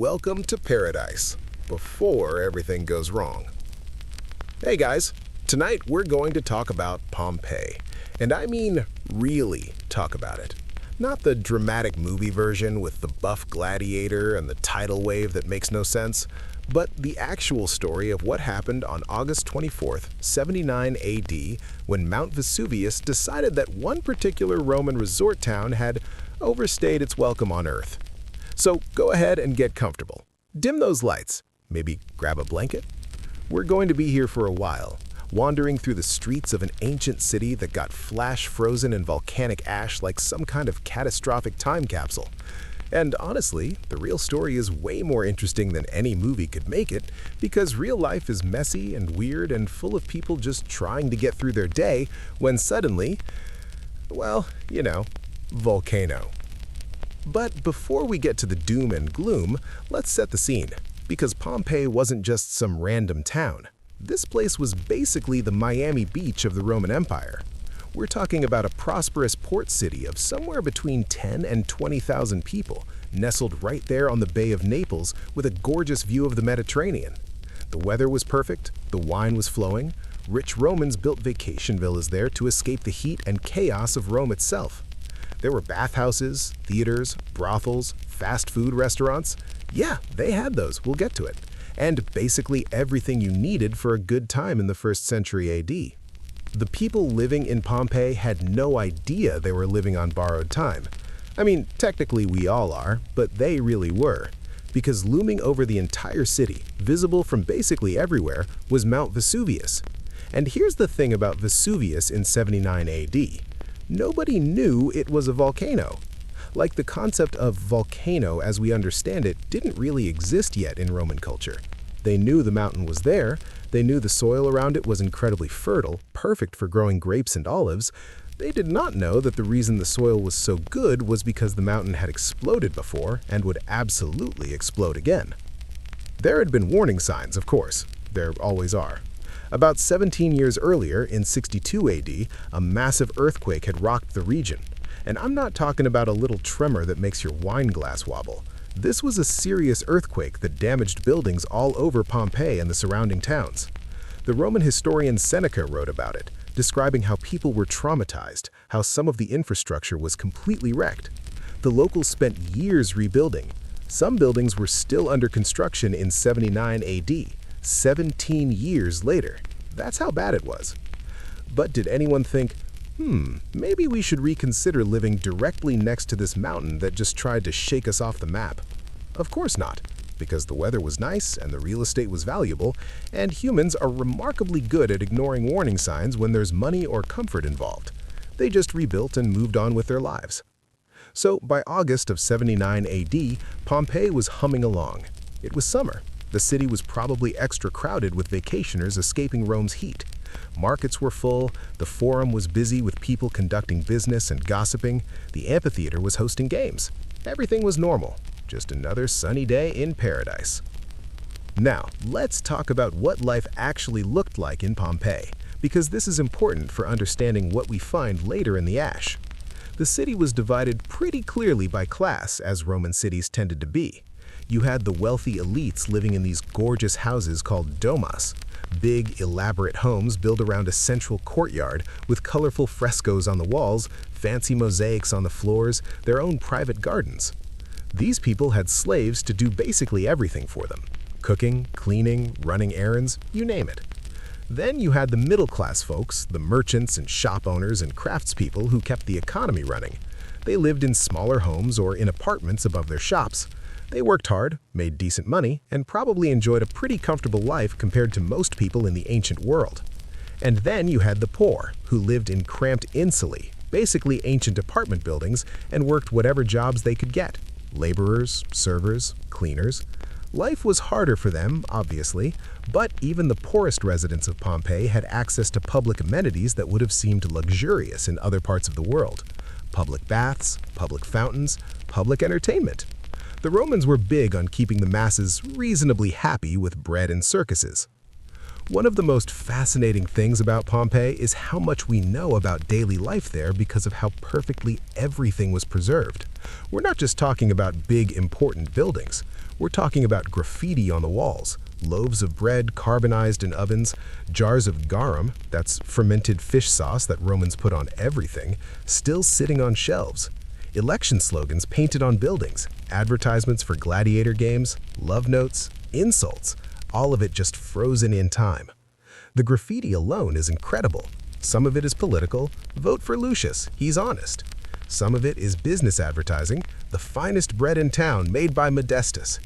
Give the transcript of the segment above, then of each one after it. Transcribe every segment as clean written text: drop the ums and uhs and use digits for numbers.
Welcome to paradise, before everything goes wrong. Hey guys, tonight we're going to talk about Pompeii. And I mean really talk about it. Not the dramatic movie version with the buff gladiator and the tidal wave that makes no sense, but the actual story of what happened on August 24th, 79 AD, when Mount Vesuvius decided that one particular Roman resort town had overstayed its welcome on Earth. So go ahead and get comfortable. Dim those lights. Maybe grab a blanket. We're going to be here for a while, wandering through the streets of an ancient city that got flash frozen in volcanic ash like some kind of catastrophic time capsule. And honestly, the real story is way more interesting than any movie could make it, because real life is messy and weird and full of people just trying to get through their day when suddenly, well, volcano. But before we get to the doom and gloom, let's set the scene, because Pompeii wasn't just some random town. This place was basically the Miami Beach of the Roman Empire. We're talking about a prosperous port city of somewhere between 10 and 20,000 people, nestled right there on the Bay of Naples with a gorgeous view of the Mediterranean. The weather was perfect, the wine was flowing. Rich Romans built vacation villas there to escape the heat and chaos of Rome itself. There were bathhouses, theaters, brothels, fast food restaurants. Yeah, they had those, we'll get to it. And basically everything you needed for a good time in the 1st century AD. The people living in Pompeii had no idea they were living on borrowed time. I mean, technically we all are, but they really were. Because looming over the entire city, visible from basically everywhere, was Mount Vesuvius. And here's the thing about Vesuvius in 79 AD. Nobody knew it was a volcano. Like, the concept of volcano as we understand it didn't really exist yet in Roman culture. They knew the mountain was there, they knew the soil around it was incredibly fertile, perfect for growing grapes and olives. They did not know that the reason the soil was so good was because the mountain had exploded before and would absolutely explode again. There had been warning signs, of course. There always are. About 17 years earlier, in 62 AD, a massive earthquake had rocked the region. And I'm not talking about a little tremor that makes your wine glass wobble. This was a serious earthquake that damaged buildings all over Pompeii and the surrounding towns. The Roman historian Seneca wrote about it, describing how people were traumatized, how some of the infrastructure was completely wrecked. The locals spent years rebuilding. Some buildings were still under construction in 79 AD, 17 years later. That's how bad it was. But did anyone think, maybe we should reconsider living directly next to this mountain that just tried to shake us off the map? Of course not, because the weather was nice and the real estate was valuable, and humans are remarkably good at ignoring warning signs when there's money or comfort involved. They just rebuilt and moved on with their lives. So by August of 79 AD, Pompeii was humming along. It was summer. The city was probably extra crowded with vacationers escaping Rome's heat. Markets were full, the forum was busy with people conducting business and gossiping, the amphitheater was hosting games. Everything was normal, just another sunny day in paradise. Now, let's talk about what life actually looked like in Pompeii, because this is important for understanding what we find later in the ash. The city was divided pretty clearly by class, as Roman cities tended to be. You had the wealthy elites living in these gorgeous houses called domas, big, elaborate homes built around a central courtyard with colorful frescoes on the walls, fancy mosaics on the floors, their own private gardens. These people had slaves to do basically everything for them: cooking, cleaning, running errands, you name it. Then you had the middle-class folks, the merchants and shop owners and craftspeople who kept the economy running. They lived in smaller homes or in apartments above their shops. They worked hard, made decent money, and probably enjoyed a pretty comfortable life compared to most people in the ancient world. And then you had the poor, who lived in cramped insulae, basically ancient apartment buildings, and worked whatever jobs they could get: laborers, servers, cleaners. Life was harder for them, obviously, but even the poorest residents of Pompeii had access to public amenities that would have seemed luxurious in other parts of the world: public baths, public fountains, public entertainment. The Romans were big on keeping the masses reasonably happy with bread and circuses. One of the most fascinating things about Pompeii is how much we know about daily life there because of how perfectly everything was preserved. We're not just talking about big, important buildings. We're talking about graffiti on the walls, loaves of bread carbonized in ovens, jars of garum, that's fermented fish sauce that Romans put on everything, still sitting on shelves. Election slogans painted on buildings, advertisements for gladiator games, love notes, insults, all of it just frozen in time. The graffiti alone is incredible. Some of it is political, vote for Lucius, he's honest. Some of it is business advertising, the finest bread in town made by Modestus.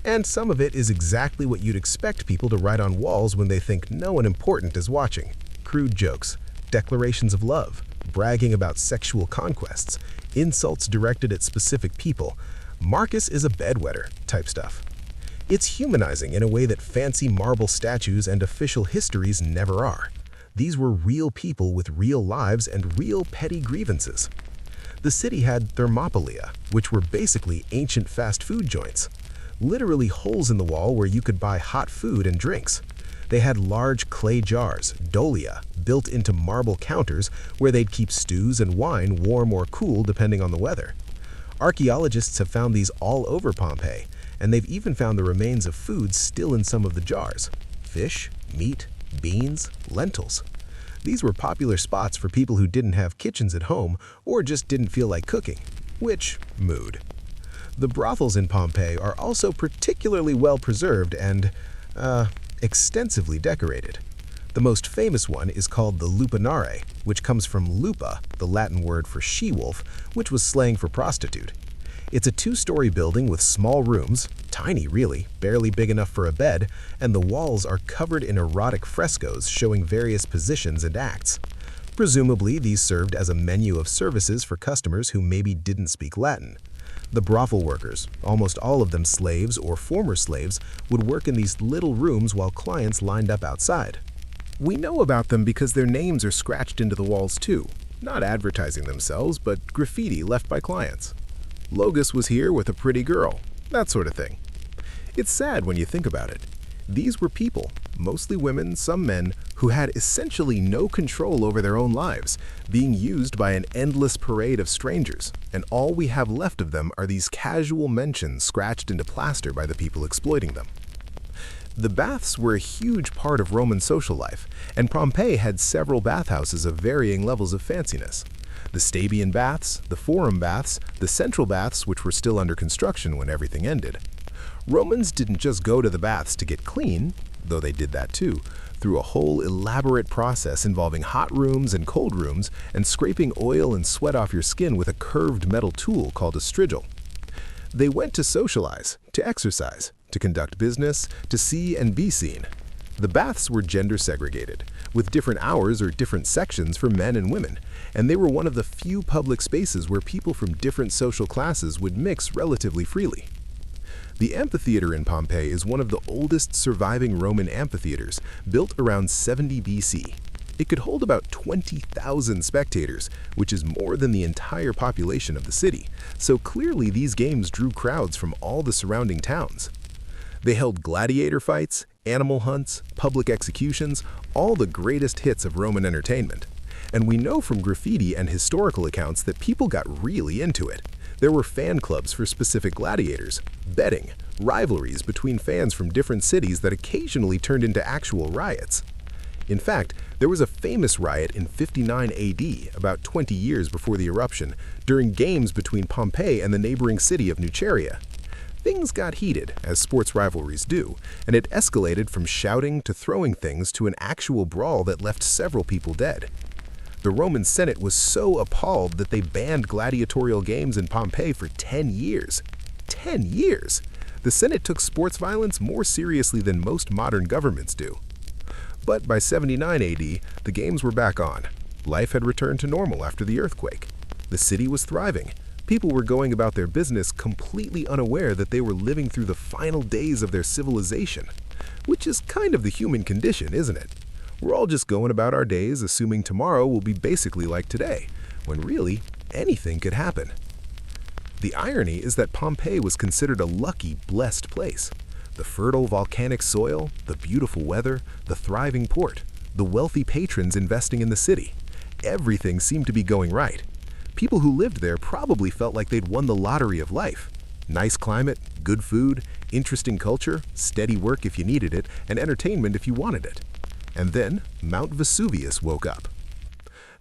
And some of it is exactly what you'd expect people to write on walls when they think no one important is watching. Crude jokes, declarations of love, bragging about sexual conquests, insults directed at specific people, Marcus is a bedwetter type stuff. It's humanizing in a way that fancy marble statues and official histories never are. These were real people with real lives and real petty grievances. The city had thermopolia, which were basically ancient fast food joints. Literally holes in the wall where you could buy hot food and drinks. They had large clay jars, dolia, built into marble counters where they'd keep stews and wine warm or cool depending on the weather. Archaeologists have found these all over Pompeii, and they've even found the remains of food still in some of the jars. Fish, meat, beans, lentils. These were popular spots for people who didn't have kitchens at home or just didn't feel like cooking. Which mood? The brothels in Pompeii are also particularly well preserved and, extensively decorated. The most famous one is called the Lupanare, which comes from lupa, the Latin word for she-wolf, which was slang for prostitute. It's a two-story building with small rooms, tiny really, barely big enough for a bed, and the walls are covered in erotic frescoes showing various positions and acts. Presumably, these served as a menu of services for customers who maybe didn't speak Latin. The brothel workers, almost all of them slaves or former slaves, would work in these little rooms while clients lined up outside. We know about them because their names are scratched into the walls too, not advertising themselves, but graffiti left by clients. Logus was here with a pretty girl, that sort of thing. It's sad when you think about it. These were people, mostly women, some men, who had essentially no control over their own lives, being used by an endless parade of strangers, and all we have left of them are these casual mentions scratched into plaster by the people exploiting them. The baths were a huge part of Roman social life, and Pompeii had several bathhouses of varying levels of fanciness. The Stabian baths, the Forum baths, the Central baths, which were still under construction when everything ended. Romans didn't just go to the baths to get clean, though they did that too, through a whole elaborate process involving hot rooms and cold rooms and scraping oil and sweat off your skin with a curved metal tool called a strigil. They went to socialize, to exercise, to conduct business, to see and be seen. The baths were gender segregated, with different hours or different sections for men and women, and they were one of the few public spaces where people from different social classes would mix relatively freely. The amphitheater in Pompeii is one of the oldest surviving Roman amphitheaters, built around 70 BC. It could hold about 20,000 spectators, which is more than the entire population of the city, so clearly these games drew crowds from all the surrounding towns. They held gladiator fights, animal hunts, public executions, all the greatest hits of Roman entertainment. And we know from graffiti and historical accounts that people got really into it. There were fan clubs for specific gladiators, betting, rivalries between fans from different cities that occasionally turned into actual riots. In fact, there was a famous riot in 59 AD, about 20 years before the eruption, during games between Pompeii and the neighboring city of Nuceria. Things got heated, as sports rivalries do, and it escalated from shouting to throwing things to an actual brawl that left several people dead. The Roman Senate was so appalled that they banned gladiatorial games in Pompeii for 10 years. 10 years! The Senate took sports violence more seriously than most modern governments do. But by 79 AD, the games were back on. Life had returned to normal after the earthquake. The city was thriving. People were going about their business completely unaware that they were living through the final days of their civilization. Which is kind of the human condition, isn't it? We're all just going about our days assuming tomorrow will be basically like today, when really, anything could happen. The irony is that Pompeii was considered a lucky, blessed place. The fertile volcanic soil, the beautiful weather, the thriving port, the wealthy patrons investing in the city. Everything seemed to be going right. People who lived there probably felt like they'd won the lottery of life. Nice climate, good food, interesting culture, steady work if you needed it, and entertainment if you wanted it. And then Mount Vesuvius woke up.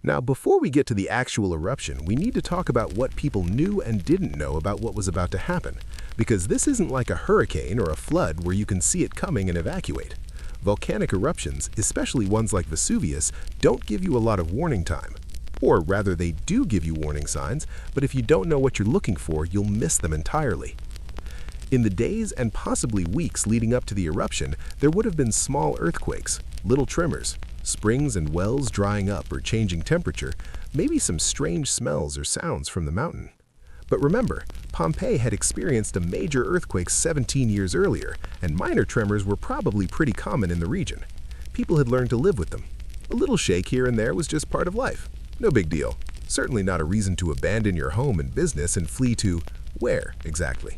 Now, before we get to the actual eruption, we need to talk about what people knew and didn't know about what was about to happen, because this isn't like a hurricane or a flood where you can see it coming and evacuate. Volcanic eruptions, especially ones like Vesuvius, don't give you a lot of warning time. Or rather, they do give you warning signs, but if you don't know what you're looking for, you'll miss them entirely. In the days and possibly weeks leading up to the eruption, there would have been small earthquakes, little tremors, springs and wells drying up or changing temperature, maybe some strange smells or sounds from the mountain. But remember, Pompeii had experienced a major earthquake 17 years earlier, and minor tremors were probably pretty common in the region. People had learned to live with them. A little shake here and there was just part of life. No big deal. Certainly not a reason to abandon your home and business and flee to where exactly.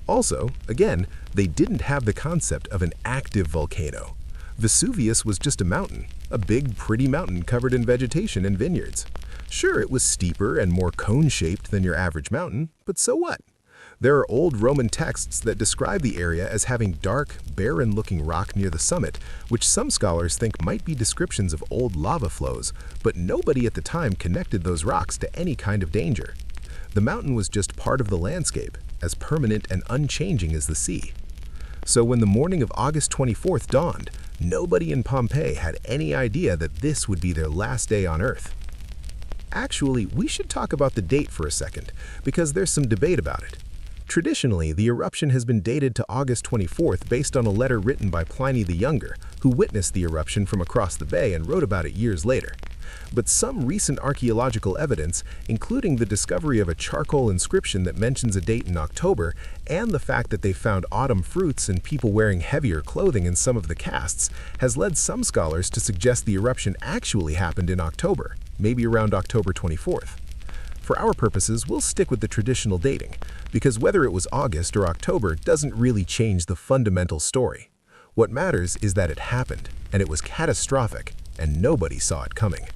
Also, again, they didn't have the concept of an active volcano. Vesuvius was just a mountain, a big, pretty mountain covered in vegetation and vineyards. Sure, it was steeper and more cone-shaped than your average mountain, but so what? There are old Roman texts that describe the area as having dark, barren-looking rock near the summit, which some scholars think might be descriptions of old lava flows, but nobody at the time connected those rocks to any kind of danger. The mountain was just part of the landscape, as permanent and unchanging as the sea. So when the morning of August 24th dawned, nobody in Pompeii had any idea that this would be their last day on Earth. Actually, we should talk about the date for a second, because there's some debate about it. Traditionally, the eruption has been dated to August 24th based on a letter written by Pliny the Younger, who witnessed the eruption from across the bay and wrote about it years later. But some recent archaeological evidence, including the discovery of a charcoal inscription that mentions a date in October, and the fact that they found autumn fruits and people wearing heavier clothing in some of the casts, has led some scholars to suggest the eruption actually happened in October, maybe around October 24th. For our purposes, we'll stick with the traditional dating, because whether it was August or October doesn't really change the fundamental story. What matters is that it happened, and it was catastrophic, and nobody saw it coming.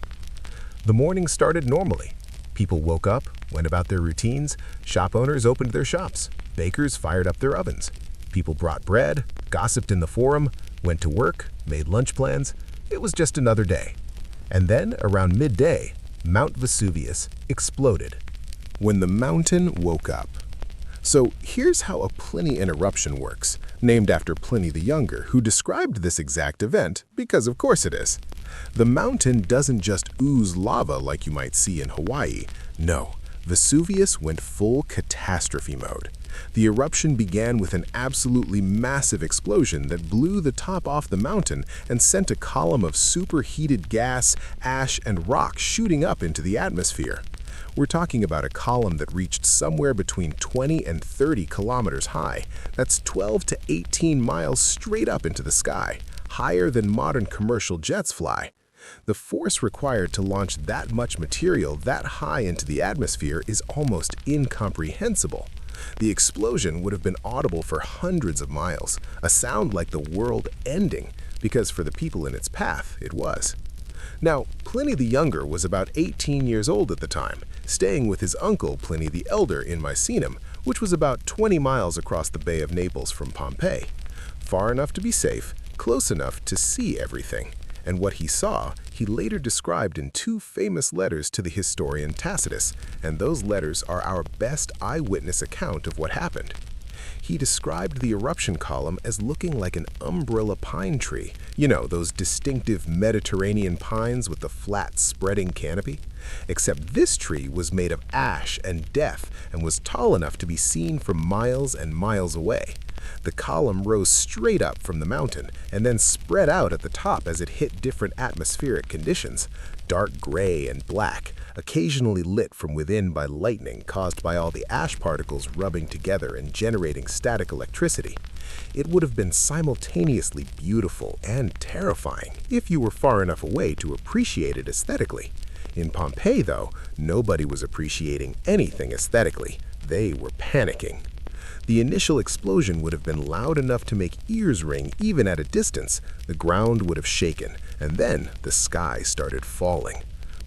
The morning started normally. People woke up, went about their routines, shop owners opened their shops, bakers fired up their ovens. People brought bread, gossiped in the forum, went to work, made lunch plans. It was just another day. And then, around midday, Mount Vesuvius exploded. When the mountain woke up. So here's how a Plinian eruption works, named after Pliny the Younger, who described this exact event, because of course it is. The mountain doesn't just ooze lava like you might see in Hawaii. No, Vesuvius went full catastrophe mode. The eruption began with an absolutely massive explosion that blew the top off the mountain and sent a column of superheated gas, ash, and rock shooting up into the atmosphere. We're talking about a column that reached somewhere between 20 and 30 kilometers high. That's 12 to 18 miles straight up into the sky, higher than modern commercial jets fly. The force required to launch that much material that high into the atmosphere is almost incomprehensible. The explosion would have been audible for hundreds of miles, a sound like the world ending, because for the people in its path, it was. Now, Pliny the Younger was about 18 years old at the time, staying with his uncle Pliny the Elder in Misenum, which was about 20 miles across the Bay of Naples from Pompeii. Far enough to be safe, close enough to see everything. And what he saw, he later described in two famous letters to the historian Tacitus, and those letters are our best eyewitness account of what happened. He described the eruption column as looking like an umbrella pine tree. You know, those distinctive Mediterranean pines with the flat, spreading canopy? Except this tree was made of ash and death and was tall enough to be seen from miles and miles away. The column rose straight up from the mountain and then spread out at the top as it hit different atmospheric conditions, dark gray and black, occasionally lit from within by lightning caused by all the ash particles rubbing together and generating static electricity. It would have been simultaneously beautiful and terrifying if you were far enough away to appreciate it aesthetically. In Pompeii, though, nobody was appreciating anything aesthetically. They were panicking. The initial explosion would have been loud enough to make ears ring even at a distance. The ground would have shaken, and then the sky started falling.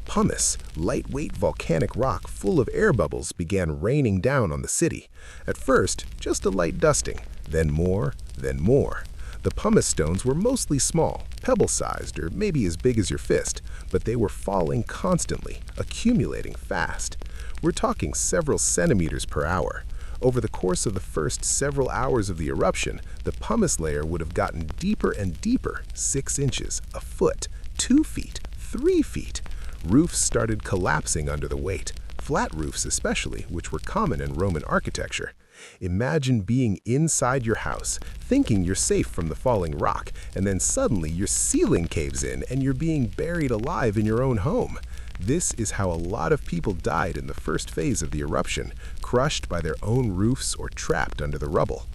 Pumice, lightweight volcanic rock full of air bubbles, began raining down on the city. At first, just a light dusting, then more, then more. The pumice stones were mostly small, pebble-sized, or maybe as big as your fist, but they were falling constantly, accumulating fast. We're talking several centimeters per hour. Over the course of the first several hours of the eruption, the pumice layer would have gotten deeper and deeper, 6 inches, a foot, 2 feet, 3 feet. Roofs started collapsing under the weight, flat roofs especially, which were common in Roman architecture. Imagine being inside your house, thinking you're safe from the falling rock, and then suddenly your ceiling caves in and you're being buried alive in your own home. This is how a lot of people died in the first phase of the eruption, crushed by their own roofs or trapped under the rubble.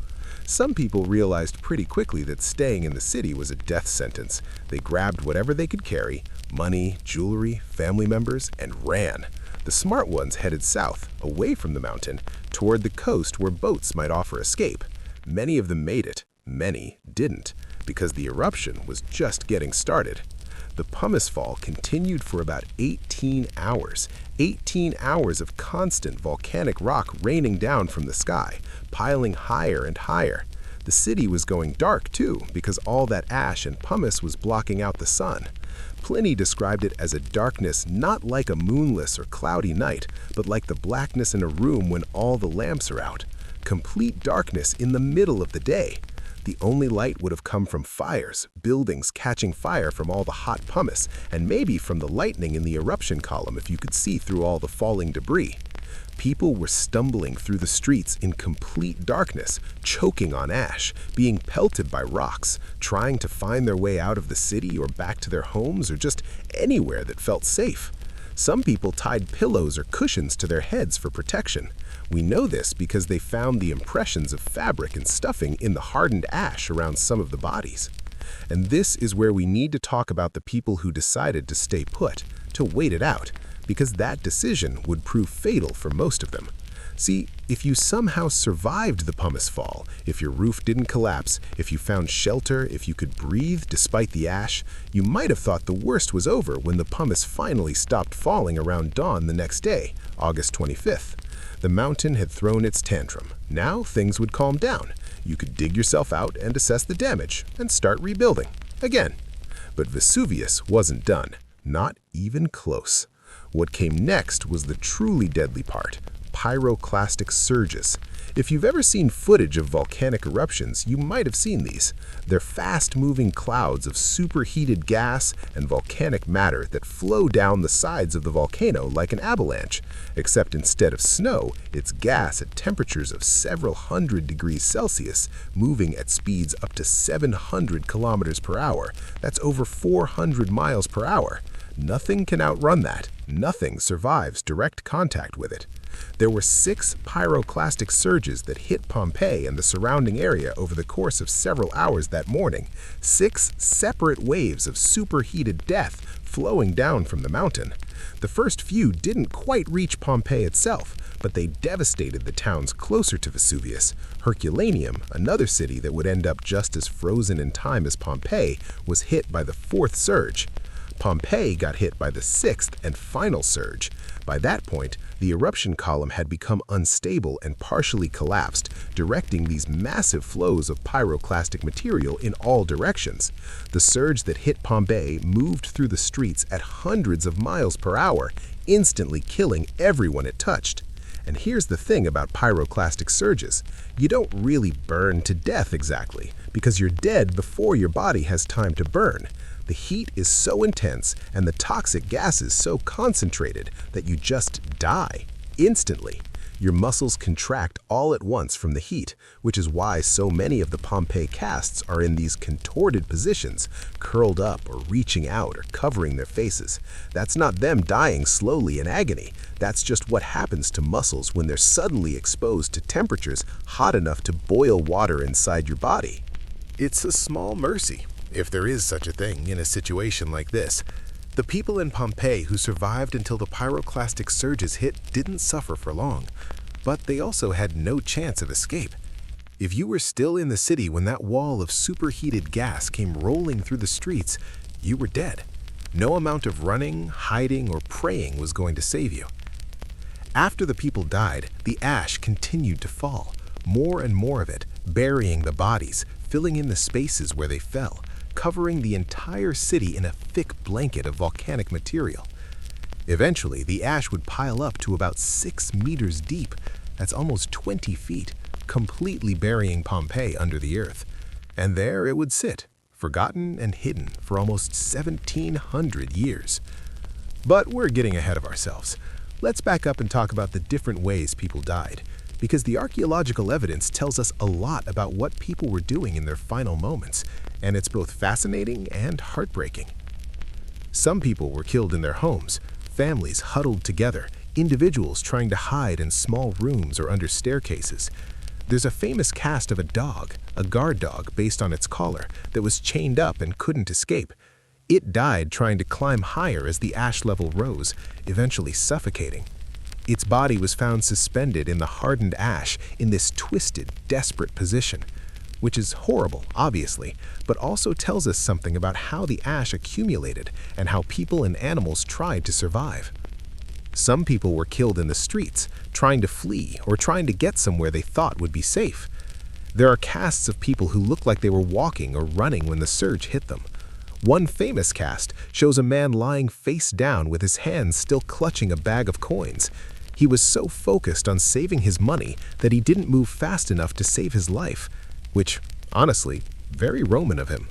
Some people realized pretty quickly that staying in the city was a death sentence. They grabbed whatever they could carry, money, jewelry, family members, and ran. The smart ones headed south, away from the mountain, toward the coast where boats might offer escape. Many of them made it, many didn't, because the eruption was just getting started. The pumice fall continued for about 18 hours. 18 hours of constant volcanic rock raining down from the sky, piling higher and higher. The city was going dark too, because all that ash and pumice was blocking out the sun. Pliny described it as a darkness not like a moonless or cloudy night, but like the blackness in a room when all the lamps are out. Complete darkness in the middle of the day. The only light would have come from fires, buildings catching fire from all the hot pumice, and maybe from the lightning in the eruption column if you could see through all the falling debris. People were stumbling through the streets in complete darkness, choking on ash, being pelted by rocks, trying to find their way out of the city or back to their homes or just anywhere that felt safe. Some people tied pillows or cushions to their heads for protection. We know this because they found the impressions of fabric and stuffing in the hardened ash around some of the bodies. And this is where we need to talk about the people who decided to stay put, to wait it out, because that decision would prove fatal for most of them. See, if you somehow survived the pumice fall, if your roof didn't collapse, if you found shelter, if you could breathe despite the ash, you might have thought the worst was over when the pumice finally stopped falling around dawn the next day, August 25th. The mountain had thrown its tantrum. Now things would calm down. You could dig yourself out and assess the damage and start rebuilding again. But Vesuvius wasn't done, not even close. What came next was the truly deadly part: pyroclastic surges. If you've ever seen footage of volcanic eruptions, you might have seen these. They're fast-moving clouds of superheated gas and volcanic matter that flow down the sides of the volcano like an avalanche, except instead of snow, it's gas at temperatures of several hundred degrees Celsius, moving at speeds up to 700 kilometers per hour. That's over 400 miles per hour. Nothing can outrun that. Nothing survives direct contact with it. There were 6 pyroclastic surges that hit Pompeii and the surrounding area over the course of several hours that morning. 6 separate waves of superheated death flowing down from the mountain. The first few didn't quite reach Pompeii itself, but they devastated the towns closer to Vesuvius. Herculaneum, another city that would end up just as frozen in time as Pompeii, was hit by the 4th surge. Pompeii got hit by the 6th and final surge. By that point, the eruption column had become unstable and partially collapsed, directing these massive flows of pyroclastic material in all directions. The surge that hit Pompeii moved through the streets at hundreds of miles per hour, instantly killing everyone it touched. And here's the thing about pyroclastic surges. You don't really burn to death exactly, because you're dead before your body has time to burn. The heat is so intense and the toxic gases so concentrated that you just die instantly. Your muscles contract all at once from the heat, which is why so many of the Pompeii casts are in these contorted positions, curled up or reaching out or covering their faces. That's not them dying slowly in agony. That's just what happens to muscles when they're suddenly exposed to temperatures hot enough to boil water inside your body. It's a small mercy, if there is such a thing in a situation like this. The people in Pompeii who survived until the pyroclastic surges hit didn't suffer for long, but they also had no chance of escape. If you were still in the city when that wall of superheated gas came rolling through the streets, you were dead. No amount of running, hiding, or praying was going to save you. After the people died, the ash continued to fall, more and more of it, burying the bodies, filling in the spaces where they fell, covering the entire city in a thick blanket of volcanic material. Eventually, the ash would pile up to about 6 meters deep. That's almost 20 feet, completely burying Pompeii under the earth. And there it would sit, forgotten and hidden for almost 1,700 years. But we're getting ahead of ourselves. Let's back up and talk about the different ways people died, because the archaeological evidence tells us a lot about what people were doing in their final moments, and it's both fascinating and heartbreaking. Some people were killed in their homes, families huddled together, individuals trying to hide in small rooms or under staircases. There's a famous cast of a dog, a guard dog based on its collar, that was chained up and couldn't escape. It died trying to climb higher as the ash level rose, eventually suffocating. Its body was found suspended in the hardened ash in this twisted, desperate position, which is horrible, obviously, but also tells us something about how the ash accumulated and how people and animals tried to survive. Some people were killed in the streets, trying to flee or trying to get somewhere they thought would be safe. There are casts of people who look like they were walking or running when the surge hit them. One famous cast shows a man lying face down with his hands still clutching a bag of coins. He was so focused on saving his money that he didn't move fast enough to save his life, which, honestly, very Roman of him.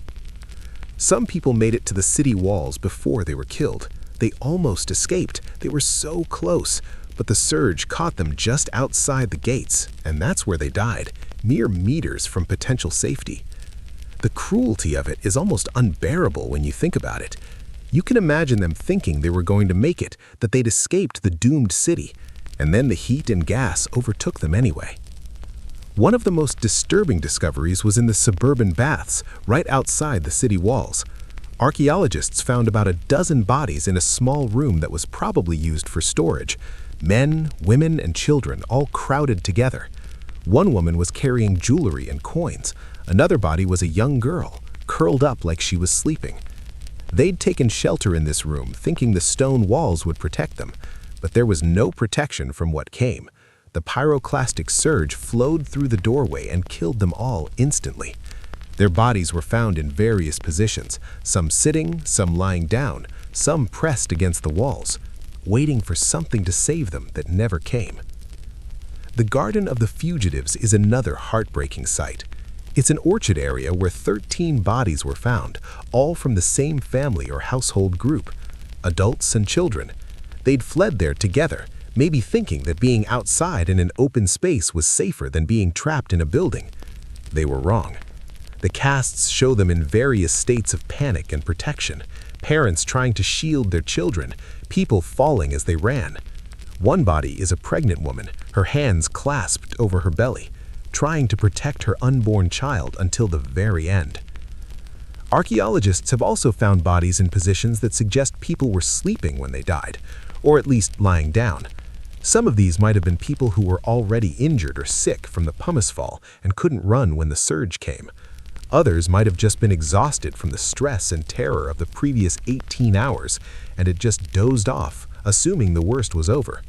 Some people made it to the city walls before they were killed. They almost escaped. They were so close, but the surge caught them just outside the gates, and that's where they died, mere meters from potential safety. The cruelty of it is almost unbearable when you think about it. You can imagine them thinking they were going to make it, that they'd escaped the doomed city, and then the heat and gas overtook them anyway. One of the most disturbing discoveries was in the suburban baths, right outside the city walls. Archaeologists found about a dozen bodies in a small room that was probably used for storage. Men, women, and children all crowded together. One woman was carrying jewelry and coins. Another body was a young girl, curled up like she was sleeping. They'd taken shelter in this room, thinking the stone walls would protect them, but there was no protection from what came. The pyroclastic surge flowed through the doorway and killed them all instantly. Their bodies were found in various positions, some sitting, some lying down, some pressed against the walls, waiting for something to save them that never came. The Garden of the Fugitives is another heartbreaking sight. It's an orchard area where 13 bodies were found, all from the same family or household group, adults and children. They'd fled there together, maybe thinking that being outside in an open space was safer than being trapped in a building. They were wrong. The casts show them in various states of panic and protection, parents trying to shield their children, people falling as they ran. One body is a pregnant woman, her hands clasped over her belly, trying to protect her unborn child until the very end. Archaeologists have also found bodies in positions that suggest people were sleeping when they died, or at least lying down. Some of these might have been people who were already injured or sick from the pumice fall and couldn't run when the surge came. Others might have just been exhausted from the stress and terror of the previous 18 hours and had just dozed off, assuming the worst was over.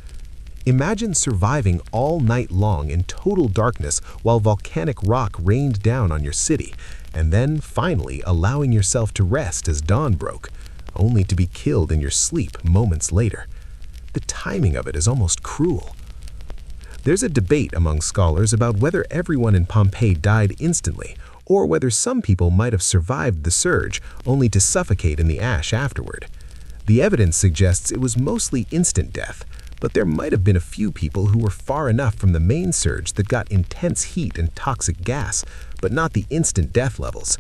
Imagine surviving all night long in total darkness while volcanic rock rained down on your city, and then finally allowing yourself to rest as dawn broke, only to be killed in your sleep moments later. The timing of it is almost cruel. There's a debate among scholars about whether everyone in Pompeii died instantly, or whether some people might have survived the surge only to suffocate in the ash afterward. The evidence suggests it was mostly instant death, but there might have been a few people who were far enough from the main surge that got intense heat and toxic gas, but not the instant death levels.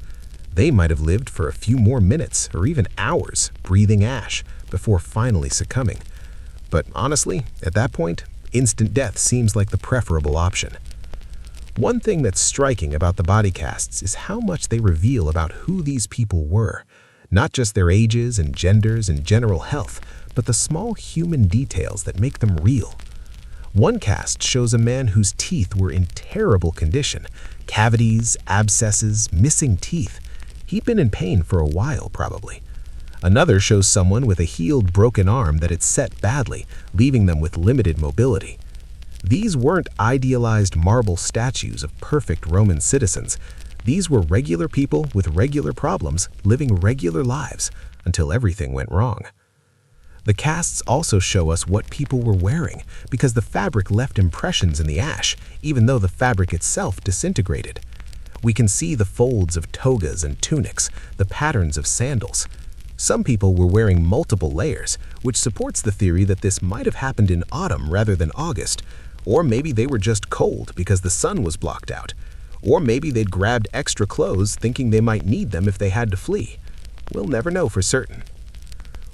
They might have lived for a few more minutes or even hours breathing ash before finally succumbing. But honestly, at that point, instant death seems like the preferable option. One thing that's striking about the body casts is how much they reveal about who these people were. Not just their ages and genders and general health, but the small human details that make them real. One cast shows a man whose teeth were in terrible condition, cavities, abscesses, missing teeth. He'd been in pain for a while, probably. Another shows someone with a healed broken arm that had set badly, leaving them with limited mobility. These weren't idealized marble statues of perfect Roman citizens. These were regular people with regular problems, living regular lives, until everything went wrong. The casts also show us what people were wearing, because the fabric left impressions in the ash, even though the fabric itself disintegrated. We can see the folds of togas and tunics, the patterns of sandals. Some people were wearing multiple layers, which supports the theory that this might have happened in autumn rather than August, or maybe they were just cold because the sun was blocked out, or maybe they'd grabbed extra clothes thinking they might need them if they had to flee. We'll never know for certain.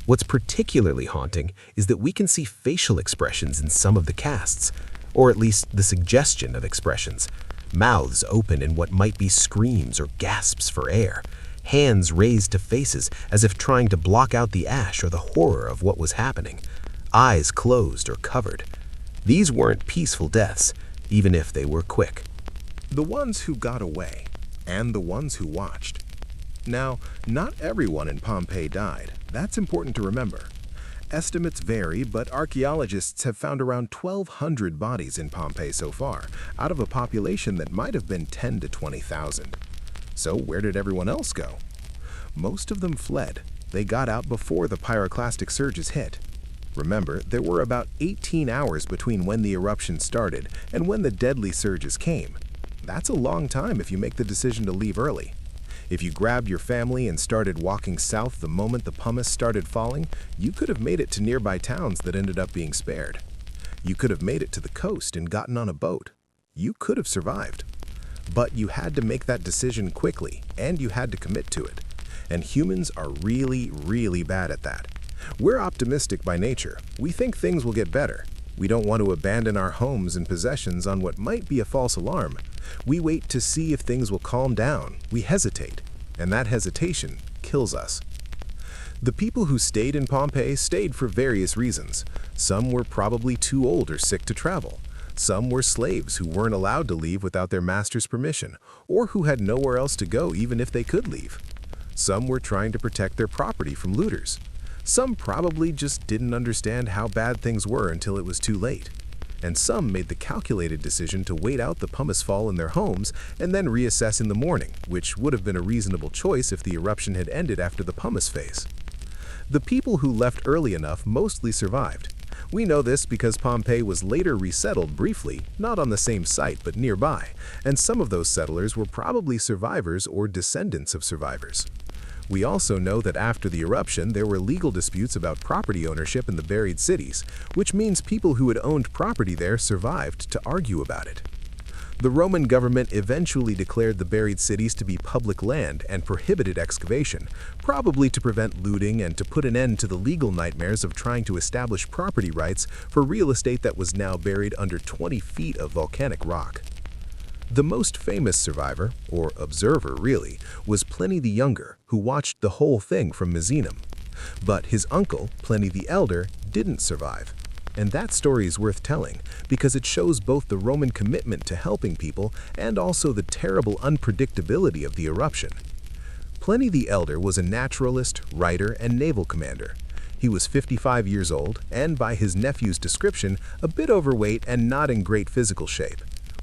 What's particularly haunting is that we can see facial expressions in some of the casts, or at least the suggestion of expressions. Mouths open in what might be screams or gasps for air, hands raised to faces as if trying to block out the ash or the horror of what was happening, eyes closed or covered. These weren't peaceful deaths, even if they were quick. The ones who got away, and the ones who watched. Now, not everyone in Pompeii died. That's important to remember. Estimates vary, but archaeologists have found around 1,200 bodies in Pompeii so far, out of a population that might have been 10 to 20,000. So where did everyone else go? Most of them fled. They got out before the pyroclastic surges hit. Remember, there were about 18 hours between when the eruption started and when the deadly surges came. That's a long time if you make the decision to leave early. If you grabbed your family and started walking south the moment the pumice started falling, you could have made it to nearby towns that ended up being spared. You could have made it to the coast and gotten on a boat. You could have survived. But you had to make that decision quickly, and you had to commit to it. And humans are really, really bad at that. We're optimistic by nature. We think things will get better. We don't want to abandon our homes and possessions on what might be a false alarm. We wait to see if things will calm down. We hesitate, and that hesitation kills us. The people who stayed in Pompeii stayed for various reasons. Some were probably too old or sick to travel. Some were slaves who weren't allowed to leave without their master's permission, or who had nowhere else to go even if they could leave. Some were trying to protect their property from looters. Some probably just didn't understand how bad things were until it was too late. And some made the calculated decision to wait out the pumice fall in their homes and then reassess in the morning, which would have been a reasonable choice if the eruption had ended after the pumice phase. The people who left early enough mostly survived. We know this because Pompeii was later resettled briefly, not on the same site but nearby, and some of those settlers were probably survivors or descendants of survivors. We also know that after the eruption, there were legal disputes about property ownership in the buried cities, which means people who had owned property there survived to argue about it. The Roman government eventually declared the buried cities to be public land and prohibited excavation, probably to prevent looting and to put an end to the legal nightmares of trying to establish property rights for real estate that was now buried under 20 feet of volcanic rock. The most famous survivor, or observer really, was Pliny the Younger, who watched the whole thing from Misenum. But his uncle, Pliny the Elder, didn't survive. And that story is worth telling, because it shows both the Roman commitment to helping people and also the terrible unpredictability of the eruption. Pliny the Elder was a naturalist, writer, and naval commander. He was 55 years old, and by his nephew's description, a bit overweight and not in great physical shape.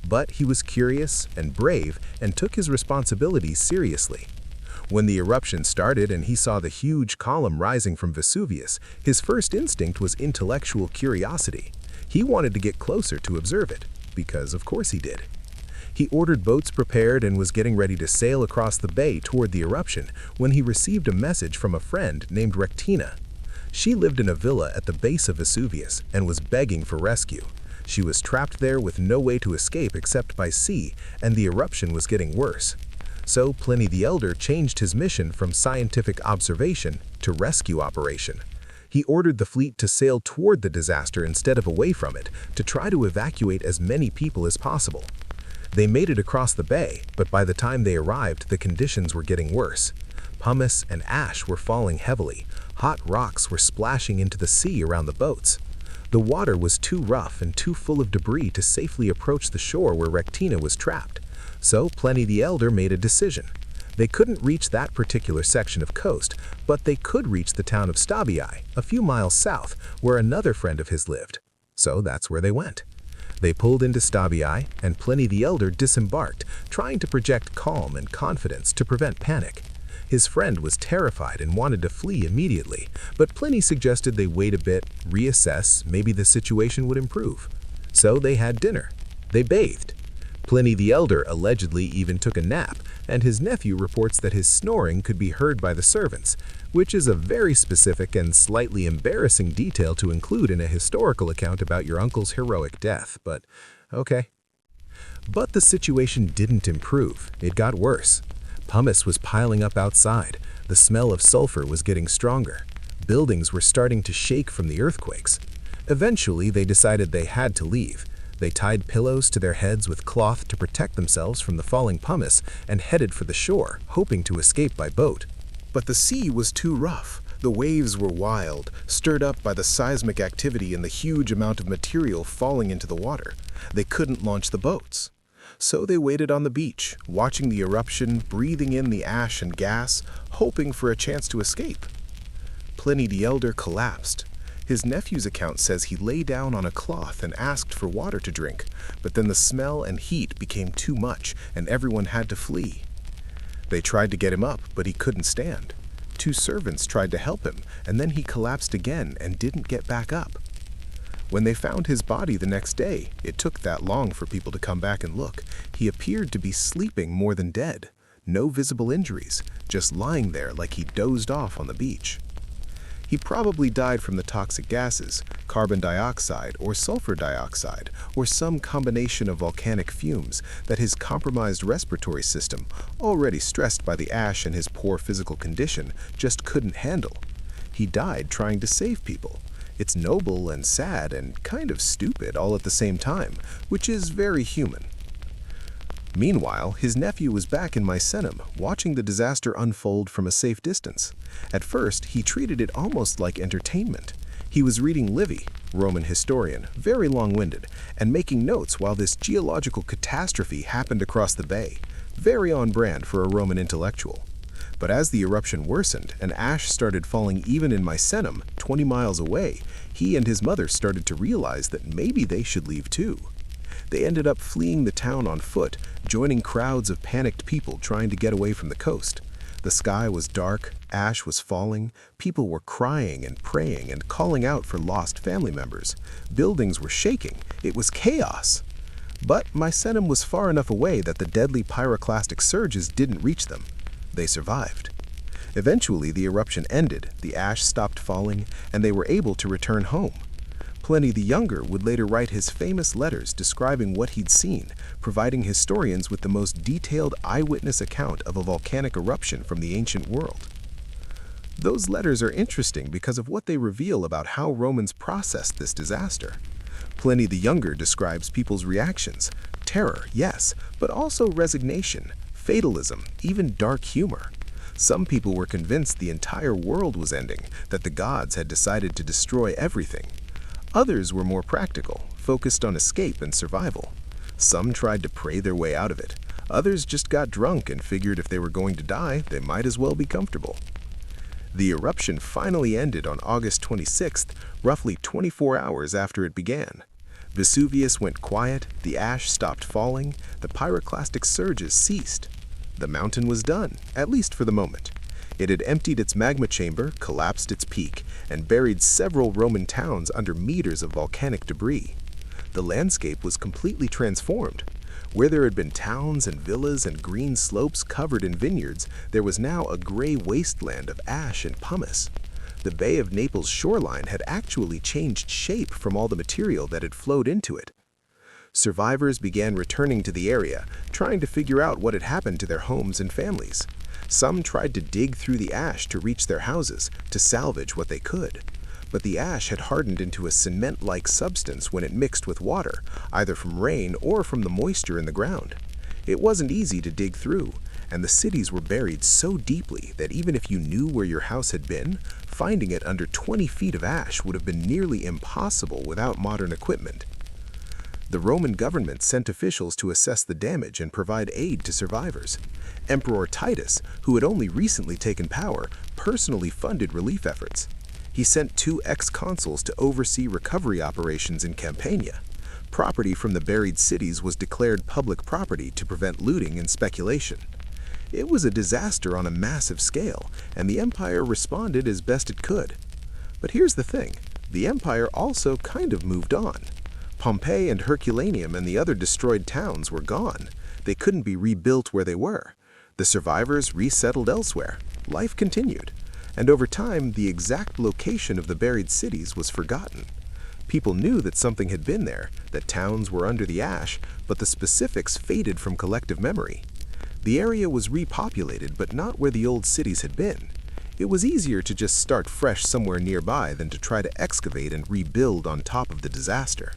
But he was curious and brave and took his responsibilities seriously. When the eruption started and he saw the huge column rising from Vesuvius, his first instinct was intellectual curiosity. He wanted to get closer to observe it, because of course he did. He ordered boats prepared and was getting ready to sail across the bay toward the eruption when he received a message from a friend named Rectina. She lived in a villa at the base of Vesuvius and was begging for rescue. She was trapped there with no way to escape except by sea, and the eruption was getting worse. So Pliny the Elder changed his mission from scientific observation to rescue operation. He ordered the fleet to sail toward the disaster instead of away from it, to try to evacuate as many people as possible. They made it across the bay, but by the time they arrived, the conditions were getting worse. Pumice and ash were falling heavily. Hot rocks were splashing into the sea around the boats. The water was too rough and too full of debris to safely approach the shore where Rectina was trapped. So Pliny the Elder made a decision. They couldn't reach that particular section of coast, but they could reach the town of Stabii, a few miles south, where another friend of his lived. So that's where they went. They pulled into Stabii, and Pliny the Elder disembarked, trying to project calm and confidence to prevent panic. His friend was terrified and wanted to flee immediately, but Pliny suggested they wait a bit, reassess, maybe the situation would improve. So they had dinner. They bathed. Pliny the Elder allegedly even took a nap, and his nephew reports that his snoring could be heard by the servants, which is a very specific and slightly embarrassing detail to include in a historical account about your uncle's heroic death, but okay. But the situation didn't improve. It got worse. Pumice was piling up outside. The smell of sulfur was getting stronger. Buildings were starting to shake from the earthquakes. Eventually, they decided they had to leave. They tied pillows to their heads with cloth to protect themselves from the falling pumice and headed for the shore, hoping to escape by boat. But the sea was too rough. The waves were wild, stirred up by the seismic activity and the huge amount of material falling into the water. They couldn't launch the boats. So they waited on the beach, watching the eruption, breathing in the ash and gas, hoping for a chance to escape. Pliny the Elder collapsed. His nephew's account says he lay down on a cloth and asked for water to drink, but then the smell and heat became too much and everyone had to flee. They tried to get him up, but he couldn't stand. 2 servants tried to help him, and then he collapsed again and didn't get back up. When they found his body the next day, it took that long for people to come back and look. He appeared to be sleeping more than dead. No visible injuries, just lying there like he dozed off on the beach. He probably died from the toxic gases, carbon dioxide or sulfur dioxide, or some combination of volcanic fumes that his compromised respiratory system, already stressed by the ash and his poor physical condition, just couldn't handle. He died trying to save people. It's noble and sad and kind of stupid all at the same time, which is very human. Meanwhile, his nephew was back in Mycenum, watching the disaster unfold from a safe distance. At first, he treated it almost like entertainment. He was reading Livy, Roman historian, very long-winded, and making notes while this geological catastrophe happened across the bay, very on brand for a Roman intellectual. But as the eruption worsened and ash started falling even in Mycenum, 20 miles away, he and his mother started to realize that maybe they should leave too. They ended up fleeing the town on foot, joining crowds of panicked people trying to get away from the coast. The sky was dark, ash was falling, people were crying and praying and calling out for lost family members. Buildings were shaking. It was chaos. But Mycenum was far enough away that the deadly pyroclastic surges didn't reach them. They survived. Eventually, the eruption ended, the ash stopped falling, and they were able to return home. Pliny the Younger would later write his famous letters describing what he'd seen, providing historians with the most detailed eyewitness account of a volcanic eruption from the ancient world. Those letters are interesting because of what they reveal about how Romans processed this disaster. Pliny the Younger describes people's reactions: terror, yes, but also resignation, fatalism, even dark humor. Some people were convinced the entire world was ending, that the gods had decided to destroy everything. Others were more practical, focused on escape and survival. Some tried to pray their way out of it. Others just got drunk and figured if they were going to die, they might as well be comfortable. The eruption finally ended on August 26th, roughly 24 hours after it began. Vesuvius went quiet, the ash stopped falling, the pyroclastic surges ceased. The mountain was done, at least for the moment. It had emptied its magma chamber, collapsed its peak, and buried several Roman towns under meters of volcanic debris. The landscape was completely transformed. Where there had been towns and villas and green slopes covered in vineyards, there was now a gray wasteland of ash and pumice. The Bay of Naples shoreline had actually changed shape from all the material that had flowed into it. Survivors began returning to the area, trying to figure out what had happened to their homes and families. Some tried to dig through the ash to reach their houses, to salvage what they could. But the ash had hardened into a cement-like substance when it mixed with water, either from rain or from the moisture in the ground. It wasn't easy to dig through, and the cities were buried so deeply that even if you knew where your house had been, finding it under 20 feet of ash would have been nearly impossible without modern equipment. The Roman government sent officials to assess the damage and provide aid to survivors. Emperor Titus, who had only recently taken power, personally funded relief efforts. He sent 2 ex-consuls to oversee recovery operations in Campania. Property from the buried cities was declared public property to prevent looting and speculation. It was a disaster on a massive scale, and the empire responded as best it could. But here's the thing, the empire also kind of moved on. Pompeii and Herculaneum and the other destroyed towns were gone. They couldn't be rebuilt where they were. The survivors resettled elsewhere. Life continued. And over time, the exact location of the buried cities was forgotten. People knew that something had been there, that towns were under the ash, but the specifics faded from collective memory. The area was repopulated, but not where the old cities had been. It was easier to just start fresh somewhere nearby than to try to excavate and rebuild on top of the disaster.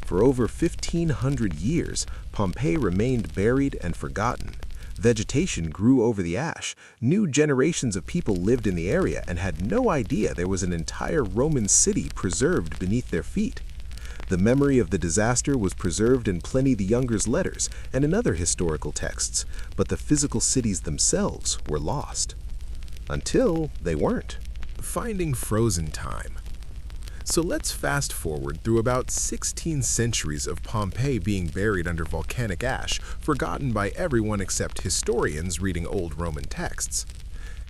For over 1,500 years, Pompeii remained buried and forgotten. Vegetation grew over the ash. New generations of people lived in the area and had no idea there was an entire Roman city preserved beneath their feet. The memory of the disaster was preserved in Pliny the Younger's letters and in other historical texts, but the physical cities themselves were lost. Until they weren't. Finding frozen time. So let's fast forward through about 16 centuries of Pompeii being buried under volcanic ash, forgotten by everyone except historians reading old Roman texts.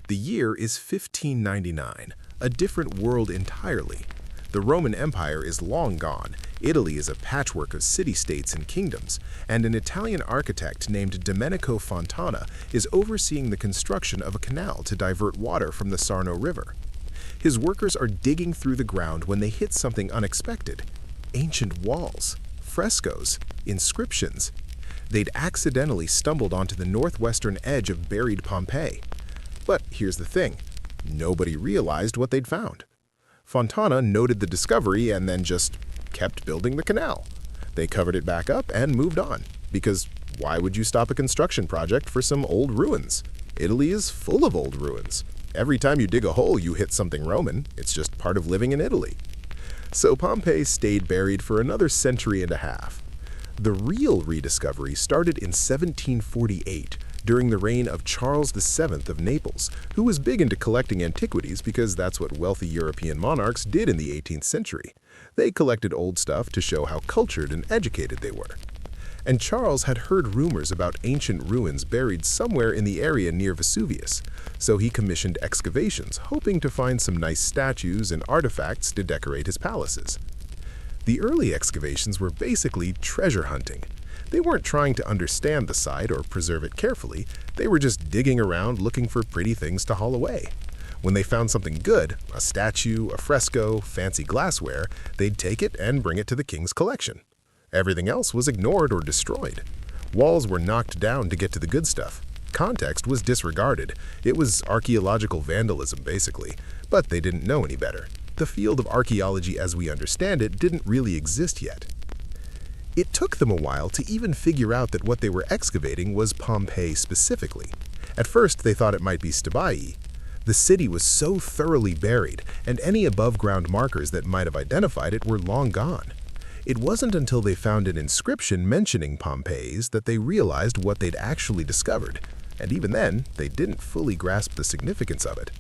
The year is 1599, a different world entirely. The Roman Empire is long gone, Italy is a patchwork of city-states and kingdoms, and an Italian architect named Domenico Fontana is overseeing the construction of a canal to divert water from the Sarno River. His workers are digging through the ground when they hit something unexpected. Ancient walls, frescoes, inscriptions. They'd accidentally stumbled onto the northwestern edge of buried Pompeii. But here's the thing, nobody realized what they'd found. Fontana noted the discovery and then just kept building the canal. They covered it back up and moved on, because why would you stop a construction project for some old ruins? Italy is full of old ruins. Every time you dig a hole, you hit something Roman. It's just part of living in Italy. So Pompeii stayed buried for another century and a half. The real rediscovery started in 1748, during the reign of Charles VII of Naples, who was big into collecting antiquities because that's what wealthy European monarchs did in the 18th century. They collected old stuff to show how cultured and educated they were. And Charles had heard rumors about ancient ruins buried somewhere in the area near Vesuvius, so he commissioned excavations, hoping to find some nice statues and artifacts to decorate his palaces. The early excavations were basically treasure hunting. They weren't trying to understand the site or preserve it carefully, they were just digging around looking for pretty things to haul away. When they found something good, a statue, a fresco, fancy glassware, they'd take it and bring it to the king's collection. Everything else was ignored or destroyed. Walls were knocked down to get to the good stuff. Context was disregarded. It was archaeological vandalism, basically, but they didn't know any better. The field of archaeology as we understand it didn't really exist yet. It took them a while to even figure out that what they were excavating was Pompeii specifically. At first, they thought it might be Stabai. The city was so thoroughly buried, and any above-ground markers that might have identified it were long gone. It wasn't until they found an inscription mentioning Pompeii's that they realized what they'd actually discovered, and even then, they didn't fully grasp the significance of it.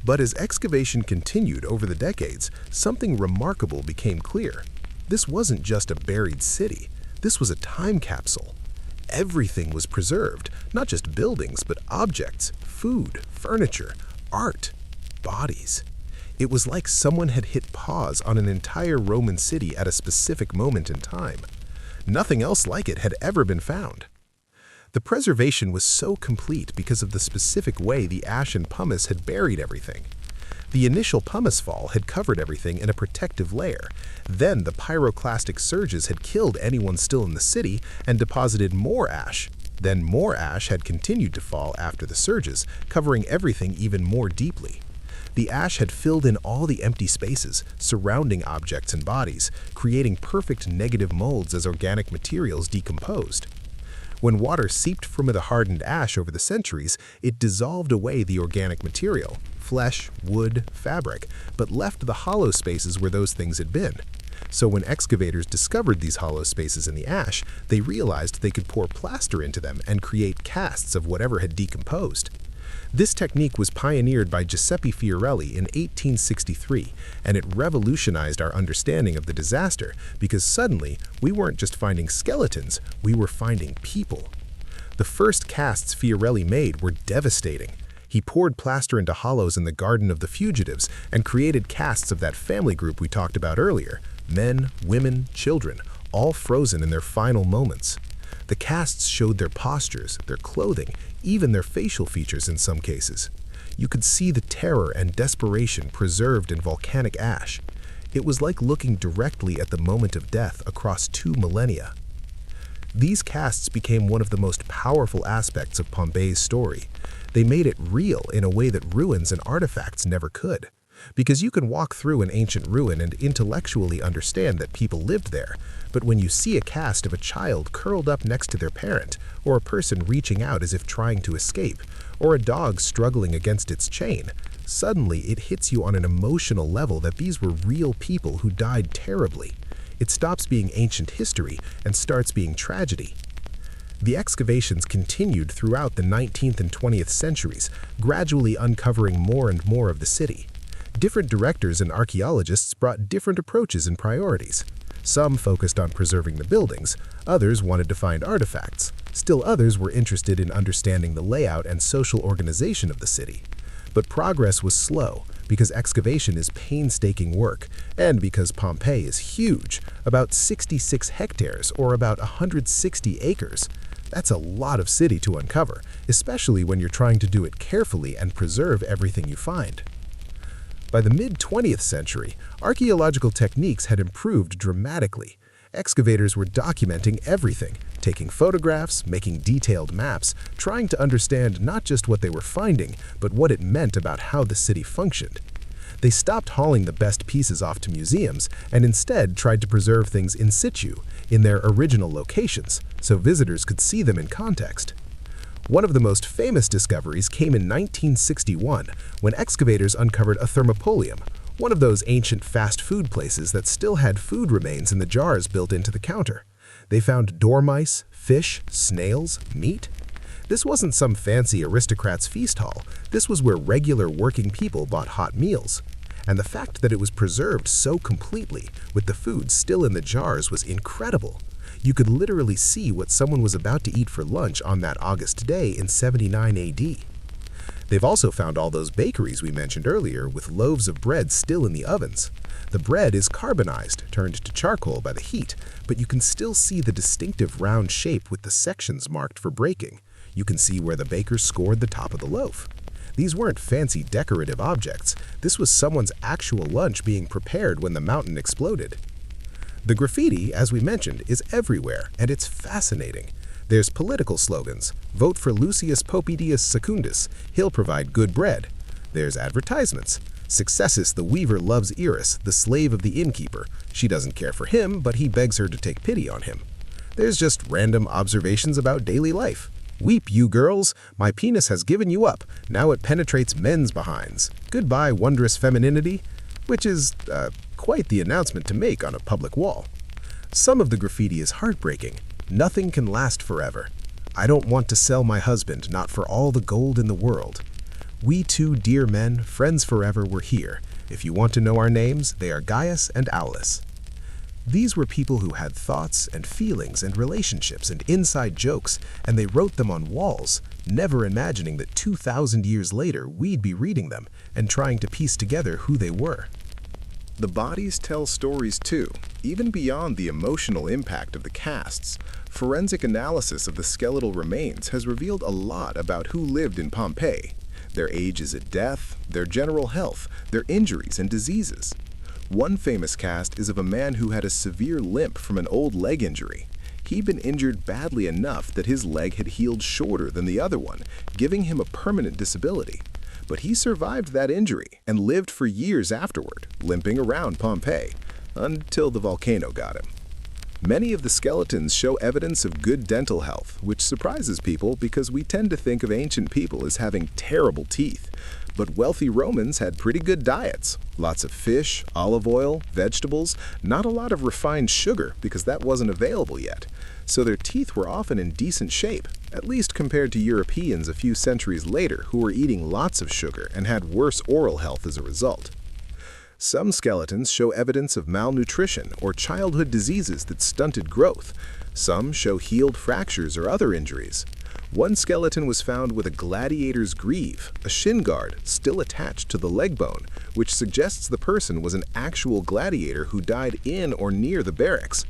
But as excavation continued over the decades, something remarkable became clear. This wasn't just a buried city. This was a time capsule. Everything was preserved, not just buildings, but objects, food, furniture, art, bodies. It was like someone had hit pause on an entire Roman city at a specific moment in time. Nothing else like it had ever been found. The preservation was so complete because of the specific way the ash and pumice had buried everything. The initial pumice fall had covered everything in a protective layer. Then the pyroclastic surges had killed anyone still in the city and deposited more ash. Then more ash had continued to fall after the surges, covering everything even more deeply. The ash had filled in all the empty spaces surrounding objects and bodies, creating perfect negative molds as organic materials decomposed. When water seeped from the hardened ash over the centuries, it dissolved away the organic material, flesh, wood, fabric, but left the hollow spaces where those things had been. So when excavators discovered these hollow spaces in the ash, they realized they could pour plaster into them and create casts of whatever had decomposed. This technique was pioneered by Giuseppe Fiorelli in 1863, and it revolutionized our understanding of the disaster because suddenly we weren't just finding skeletons, we were finding people. The first casts Fiorelli made were devastating. He poured plaster into hollows in the Garden of the Fugitives and created casts of that family group we talked about earlier, men, women, children, all frozen in their final moments. The casts showed their postures, their clothing, even their facial features in some cases. You could see the terror and desperation preserved in volcanic ash. It was like looking directly at the moment of death across 2 millennia. These casts became one of the most powerful aspects of Pompeii's story. They made it real in a way that ruins and artifacts never could. Because you can walk through an ancient ruin and intellectually understand that people lived there, but when you see a cast of a child curled up next to their parent, or a person reaching out as if trying to escape, or a dog struggling against its chain, suddenly it hits you on an emotional level that these were real people who died terribly. It stops being ancient history and starts being tragedy. The excavations continued throughout the 19th and 20th centuries, gradually uncovering more and more of the city. Different directors and archaeologists brought different approaches and priorities. Some focused on preserving the buildings, others wanted to find artifacts, still others were interested in understanding the layout and social organization of the city. But progress was slow because excavation is painstaking work, and because Pompeii is huge, about 66 hectares or about 160 acres. That's a lot of city to uncover, especially when you're trying to do it carefully and preserve everything you find. By the mid-20th century, archaeological techniques had improved dramatically. Excavators were documenting everything, taking photographs, making detailed maps, trying to understand not just what they were finding, but what it meant about how the city functioned. They stopped hauling the best pieces off to museums and instead tried to preserve things in situ, in their original locations, so visitors could see them in context. One of the most famous discoveries came in 1961 when excavators uncovered a thermopolium, one of those ancient fast food places that still had food remains in the jars built into the counter. They found dormice, fish, snails, meat. This wasn't some fancy aristocrat's feast hall. This was where regular working people bought hot meals. And the fact that it was preserved so completely, with the food still in the jars, was incredible. You could literally see what someone was about to eat for lunch on that August day in 79 AD. They've also found all those bakeries we mentioned earlier with loaves of bread still in the ovens. The bread is carbonized, turned to charcoal by the heat, but you can still see the distinctive round shape with the sections marked for breaking. You can see where the baker scored the top of the loaf. These weren't fancy decorative objects. This was someone's actual lunch being prepared when the mountain exploded. The graffiti, as we mentioned, is everywhere, and it's fascinating. There's political slogans. Vote for Lucius Popedius Secundus. He'll provide good bread. There's advertisements. Successus the weaver loves Eris, the slave of the innkeeper. She doesn't care for him, but he begs her to take pity on him. There's just random observations about daily life. Weep, you girls. My penis has given you up. Now it penetrates men's behinds. Goodbye, wondrous femininity. Which is, quite the announcement to make on a public wall. Some of the graffiti is heartbreaking. Nothing can last forever. I don't want to sell my husband, not for all the gold in the world. We two dear men, friends forever, were here. If you want to know our names, they are Gaius and Aulus. These were people who had thoughts and feelings and relationships and inside jokes, and they wrote them on walls, never imagining that 2,000 years later we'd be reading them and trying to piece together who they were. The bodies tell stories too, even beyond the emotional impact of the casts. Forensic analysis of the skeletal remains has revealed a lot about who lived in Pompeii, their ages at death, their general health, their injuries and diseases. One famous cast is of a man who had a severe limp from an old leg injury. He'd been injured badly enough that his leg had healed shorter than the other one, giving him a permanent disability. But he survived that injury and lived for years afterward, limping around Pompeii, until the volcano got him. Many of the skeletons show evidence of good dental health, which surprises people because we tend to think of ancient people as having terrible teeth. But wealthy Romans had pretty good diets. Lots of fish, olive oil, vegetables, not a lot of refined sugar because that wasn't available yet. So their teeth were often in decent shape, at least compared to Europeans a few centuries later who were eating lots of sugar and had worse oral health as a result. Some skeletons show evidence of malnutrition or childhood diseases that stunted growth. Some show healed fractures or other injuries. One skeleton was found with a gladiator's greave, a shin guard, still attached to the leg bone, which suggests the person was an actual gladiator who died in or near the barracks.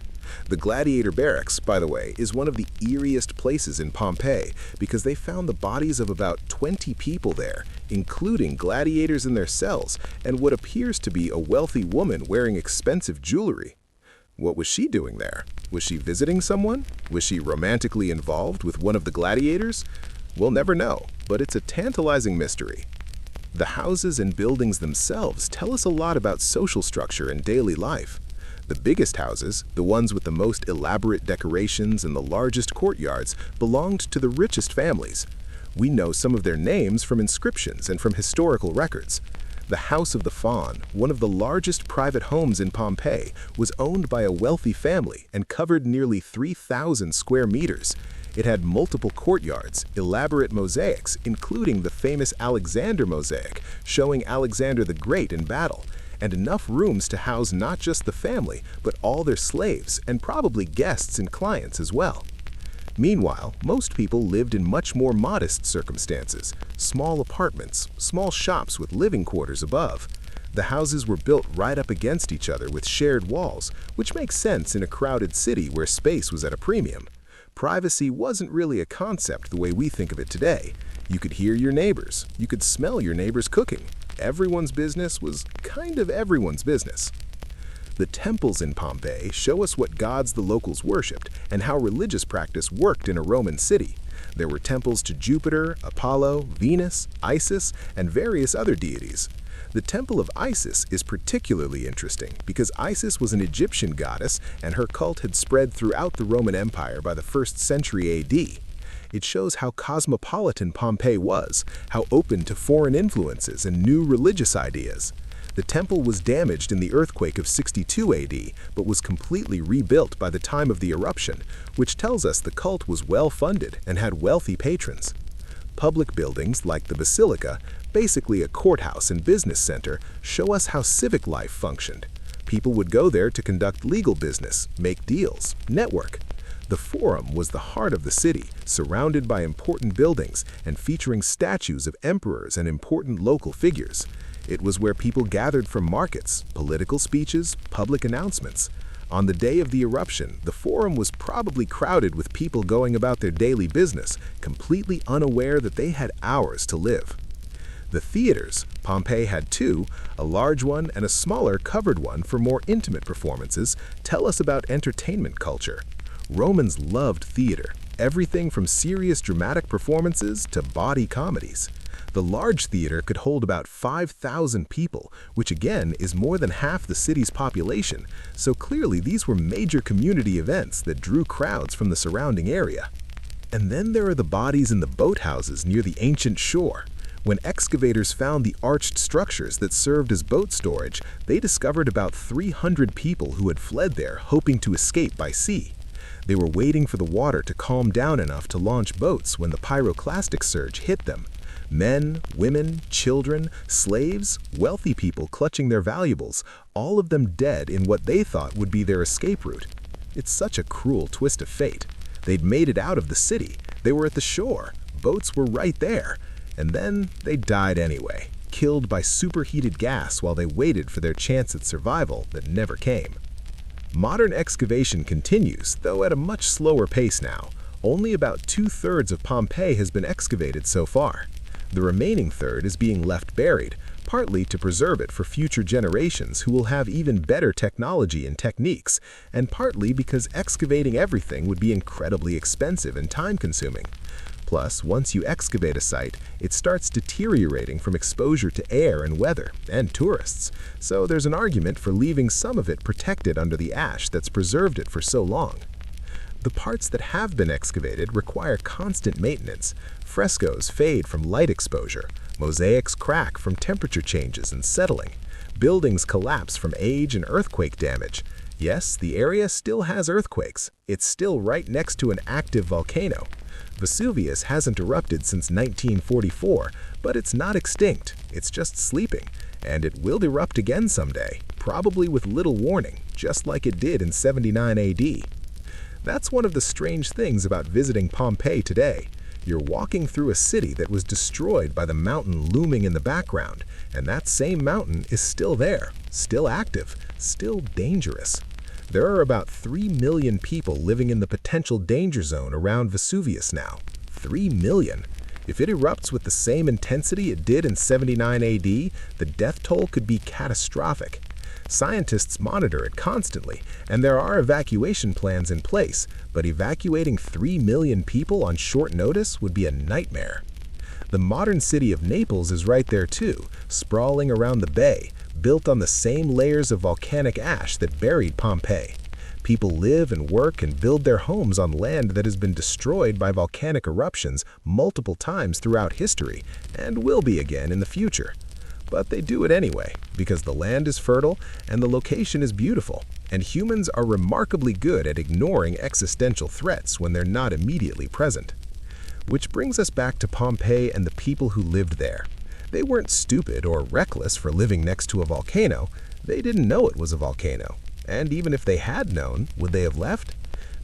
The gladiator barracks, by the way, is one of the eeriest places in Pompeii because they found the bodies of about 20 people there, including gladiators in their cells and what appears to be a wealthy woman wearing expensive jewelry. What was she doing there? Was she visiting someone? Was she romantically involved with one of the gladiators? We'll never know, but it's a tantalizing mystery. The houses and buildings themselves tell us a lot about social structure and daily life. The biggest houses, the ones with the most elaborate decorations and the largest courtyards, belonged to the richest families. We know some of their names from inscriptions and from historical records. The House of the Faun, one of the largest private homes in Pompeii, was owned by a wealthy family and covered nearly 3,000 square meters. It had multiple courtyards, elaborate mosaics, including the famous Alexander mosaic, showing Alexander the Great in battle, and enough rooms to house not just the family, but all their slaves and probably guests and clients as well. Meanwhile, most people lived in much more modest circumstances, small apartments, small shops with living quarters above. The houses were built right up against each other with shared walls, which makes sense in a crowded city where space was at a premium. Privacy wasn't really a concept the way we think of it today. You could hear your neighbors, you could smell your neighbors cooking. Everyone's business was kind of everyone's business. The temples in Pompeii show us what gods the locals worshipped and how religious practice worked in a Roman city. There were temples to Jupiter, Apollo, Venus, Isis, and various other deities. The Temple of Isis is particularly interesting because Isis was an Egyptian goddess and her cult had spread throughout the Roman Empire by the 1st century AD. It shows how cosmopolitan Pompeii was, how open to foreign influences and new religious ideas. The temple was damaged in the earthquake of 62 AD, but was completely rebuilt by the time of the eruption, which tells us the cult was well-funded and had wealthy patrons. Public buildings like the Basilica, basically a courthouse and business center, show us how civic life functioned. People would go there to conduct legal business, make deals, network. The Forum was the heart of the city, surrounded by important buildings and featuring statues of emperors and important local figures. It was where people gathered for markets, political speeches, public announcements. On the day of the eruption, the Forum was probably crowded with people going about their daily business, completely unaware that they had hours to live. The theaters, Pompeii had two, a large one and a smaller covered one for more intimate performances, tell us about entertainment culture. Romans loved theater, everything from serious dramatic performances to bawdy comedies. The large theater could hold about 5,000 people, which again is more than half the city's population, so clearly these were major community events that drew crowds from the surrounding area. And then there are the bodies in the boathouses near the ancient shore. When excavators found the arched structures that served as boat storage, they discovered about 300 people who had fled there hoping to escape by sea. They were waiting for the water to calm down enough to launch boats when the pyroclastic surge hit them. Men, women, children, slaves, wealthy people clutching their valuables, all of them dead in what they thought would be their escape route. It's such a cruel twist of fate. They'd made it out of the city. They were at the shore. Boats were right there. And then they died anyway, killed by superheated gas while they waited for their chance at survival that never came. Modern excavation continues, though at a much slower pace now. Only about 2/3 of Pompeii has been excavated so far. The remaining third is being left buried, partly to preserve it for future generations who will have even better technology and techniques, and partly because excavating everything would be incredibly expensive and time-consuming. Plus, once you excavate a site, it starts deteriorating from exposure to air and weather, and tourists. So there's an argument for leaving some of it protected under the ash that's preserved it for so long. The parts that have been excavated require constant maintenance. Frescoes fade from light exposure, mosaics crack from temperature changes and settling, buildings collapse from age and earthquake damage. Yes, the area still has earthquakes. It's still right next to an active volcano. Vesuvius hasn't erupted since 1944, but it's not extinct. It's just sleeping, and it will erupt again someday, probably with little warning, just like it did in 79 AD. That's one of the strange things about visiting Pompeii today. You're walking through a city that was destroyed by the mountain looming in the background, and that same mountain is still there, still active, still dangerous. There are about 3 million people living in the potential danger zone around Vesuvius now. 3 million. If it erupts with the same intensity it did in 79 AD, the death toll could be catastrophic. Scientists monitor it constantly, and there are evacuation plans in place, but evacuating 3 million people on short notice would be a nightmare. The modern city of Naples is right there too, sprawling around the bay, built on the same layers of volcanic ash that buried Pompeii. People live and work and build their homes on land that has been destroyed by volcanic eruptions multiple times throughout history, and will be again in the future. But they do it anyway, because the land is fertile and the location is beautiful, and humans are remarkably good at ignoring existential threats when they're not immediately present. Which brings us back to Pompeii and the people who lived there. They weren't stupid or reckless for living next to a volcano. They didn't know it was a volcano. And even if they had known, would they have left?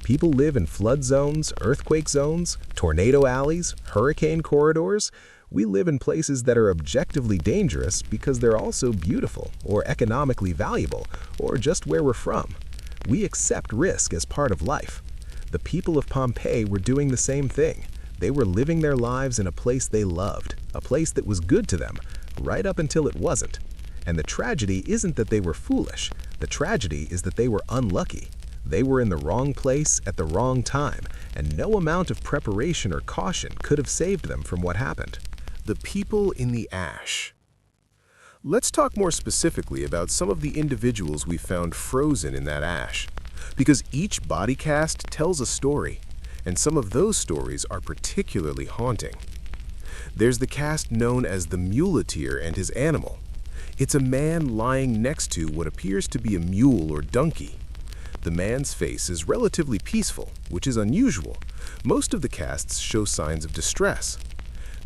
People live in flood zones, earthquake zones, tornado alleys, hurricane corridors. We live in places that are objectively dangerous because they're also beautiful or economically valuable or just where we're from. We accept risk as part of life. The people of Pompeii were doing the same thing. They were living their lives in a place they loved, a place that was good to them, right up until it wasn't. And the tragedy isn't that they were foolish. The tragedy is that they were unlucky. They were in the wrong place at the wrong time, and no amount of preparation or caution could have saved them from what happened. The people in the ash. Let's talk more specifically about some of the individuals we found frozen in that ash, because each body cast tells a story, and some of those stories are particularly haunting. There's the cast known as the muleteer and his animal. It's a man lying next to what appears to be a mule or donkey. The man's face is relatively peaceful, which is unusual. Most of the casts show signs of distress.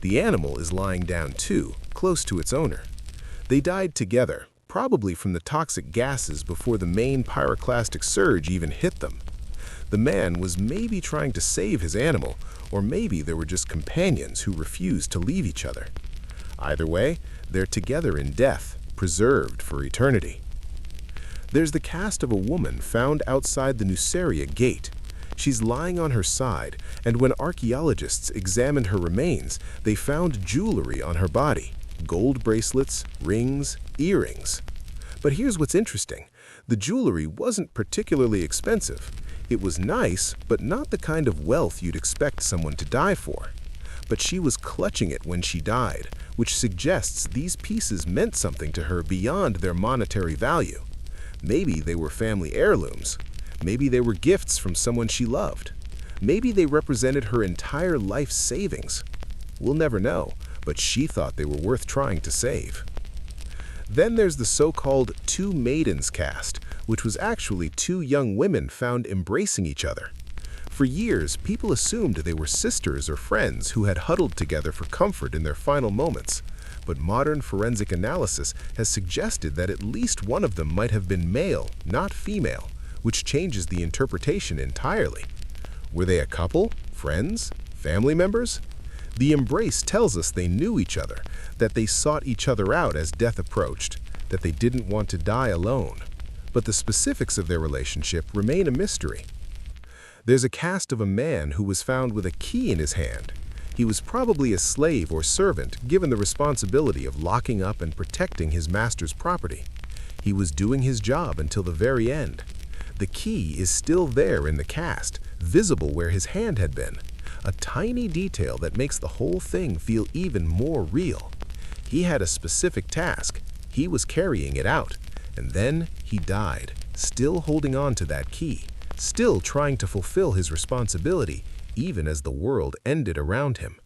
The animal is lying down too, close to its owner. They died together, probably from the toxic gases before the main pyroclastic surge even hit them. The man was maybe trying to save his animal, or maybe they were just companions who refused to leave each other. Either way, they're together in death, preserved for eternity. There's the cast of a woman found outside the Nuceria gate. She's lying on her side, and when archaeologists examined her remains, they found jewelry on her body: gold bracelets, rings, earrings. But here's what's interesting. The jewelry wasn't particularly expensive. It was nice, but not the kind of wealth you'd expect someone to die for. But she was clutching it when she died, which suggests these pieces meant something to her beyond their monetary value. Maybe they were family heirlooms. Maybe they were gifts from someone she loved. Maybe they represented her entire life savings. We'll never know, but she thought they were worth trying to save. Then there's the so-called two maidens cast, which was actually two young women found embracing each other. For years, people assumed they were sisters or friends who had huddled together for comfort in their final moments. But modern forensic analysis has suggested that at least one of them might have been male, not female, which changes the interpretation entirely. Were they a couple, friends, family members? The embrace tells us they knew each other, that they sought each other out as death approached, that they didn't want to die alone. But the specifics of their relationship remain a mystery. There's a cast of a man who was found with a key in his hand. He was probably a slave or servant given the responsibility of locking up and protecting his master's property. He was doing his job until the very end. The key is still there in the cast, visible where his hand had been. A tiny detail that makes the whole thing feel even more real. He had a specific task. He was carrying it out. And then he died, still holding on to that key, still trying to fulfill his responsibility, even as the world ended around him.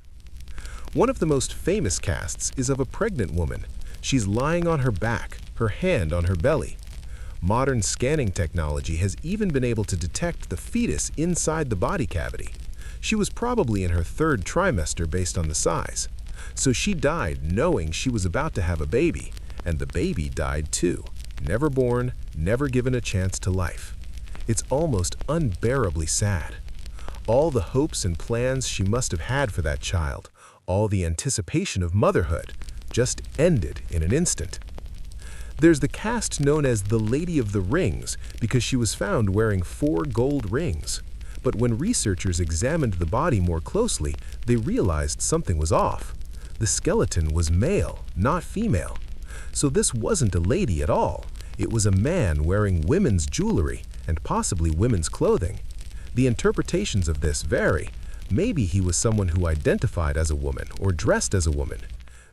One of the most famous casts is of a pregnant woman. She's lying on her back, her hand on her belly. Modern scanning technology has even been able to detect the fetus inside the body cavity. She was probably in her third trimester based on the size. So she died knowing she was about to have a baby, and the baby died too. Never born, never given a chance to life. It's almost unbearably sad. All the hopes and plans she must have had for that child, all the anticipation of motherhood, just ended in an instant. There's the cast known as the Lady of the Rings because she was found wearing 4 gold rings. But when researchers examined the body more closely, they realized something was off. The skeleton was male, not female. So this wasn't a lady at all. It was a man wearing women's jewelry and possibly women's clothing. The interpretations of this vary. Maybe he was someone who identified as a woman or dressed as a woman.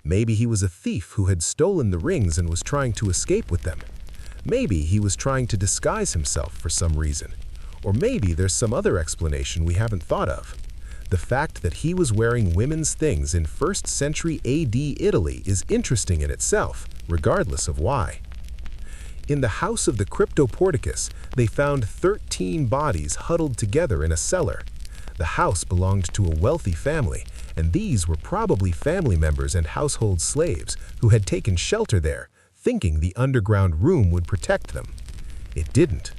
Maybe he was a thief who had stolen the rings and was trying to escape with them. Maybe he was trying to disguise himself for some reason. Or maybe there's some other explanation we haven't thought of. The fact that he was wearing women's things in 1st century AD Italy is interesting in itself, regardless of why. In the house of the Cryptoporticus, they found 13 bodies huddled together in a cellar. The house belonged to a wealthy family, and these were probably family members and household slaves who had taken shelter there, thinking the underground room would protect them. It didn't.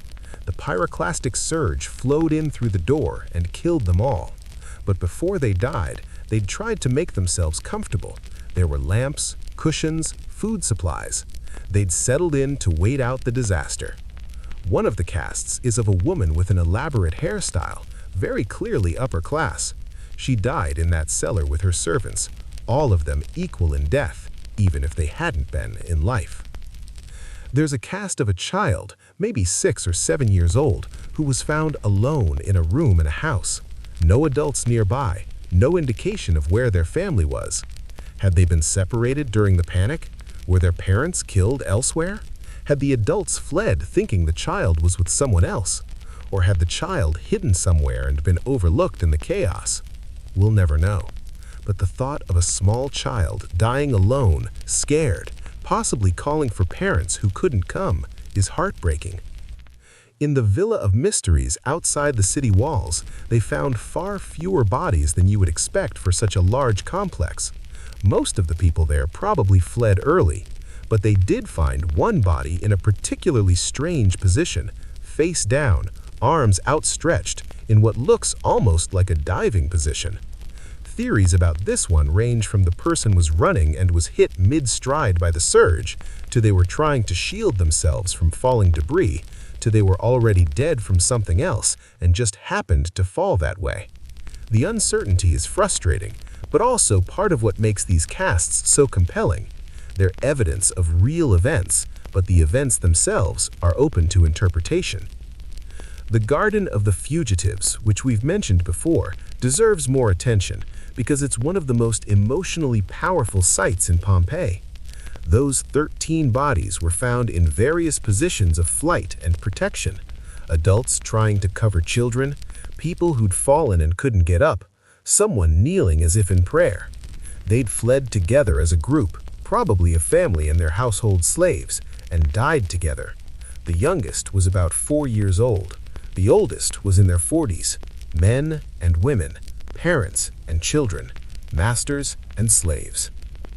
The pyroclastic surge flowed in through the door and killed them all. But before they died, they'd tried to make themselves comfortable. There were lamps, cushions, food supplies. They'd settled in to wait out the disaster. One of the casts is of a woman with an elaborate hairstyle, very clearly upper class. She died in that cellar with her servants, all of them equal in death, even if they hadn't been in life. There's a cast of a child, maybe 6 or 7 years old, who was found alone in a room in a house. No adults nearby, no indication of where their family was. Had they been separated during the panic? Were their parents killed elsewhere? Had the adults fled thinking the child was with someone else? Or had the child hidden somewhere and been overlooked in the chaos? We'll never know. But the thought of a small child dying alone, scared, possibly calling for parents who couldn't come, is heartbreaking. In the Villa of Mysteries outside the city walls, they found far fewer bodies than you would expect for such a large complex. Most of the people there probably fled early, but they did find one body in a particularly strange position, face down, arms outstretched, in what looks almost like a diving position. Theories about this one range from the person was running and was hit mid-stride by the surge, to they were trying to shield themselves from falling debris, to they were already dead from something else and just happened to fall that way. The uncertainty is frustrating, but also part of what makes these casts so compelling. They're evidence of real events, but the events themselves are open to interpretation. The Garden of the Fugitives, which we've mentioned before, deserves more attention because it's one of the most emotionally powerful sites in Pompeii. Those 13 bodies were found in various positions of flight and protection. Adults trying to cover children, people who'd fallen and couldn't get up, someone kneeling as if in prayer. They'd fled together as a group, probably a family and their household slaves, and died together. The youngest was about 4 years old. The oldest was in their 40s. Men and women, parents and children, masters and slaves.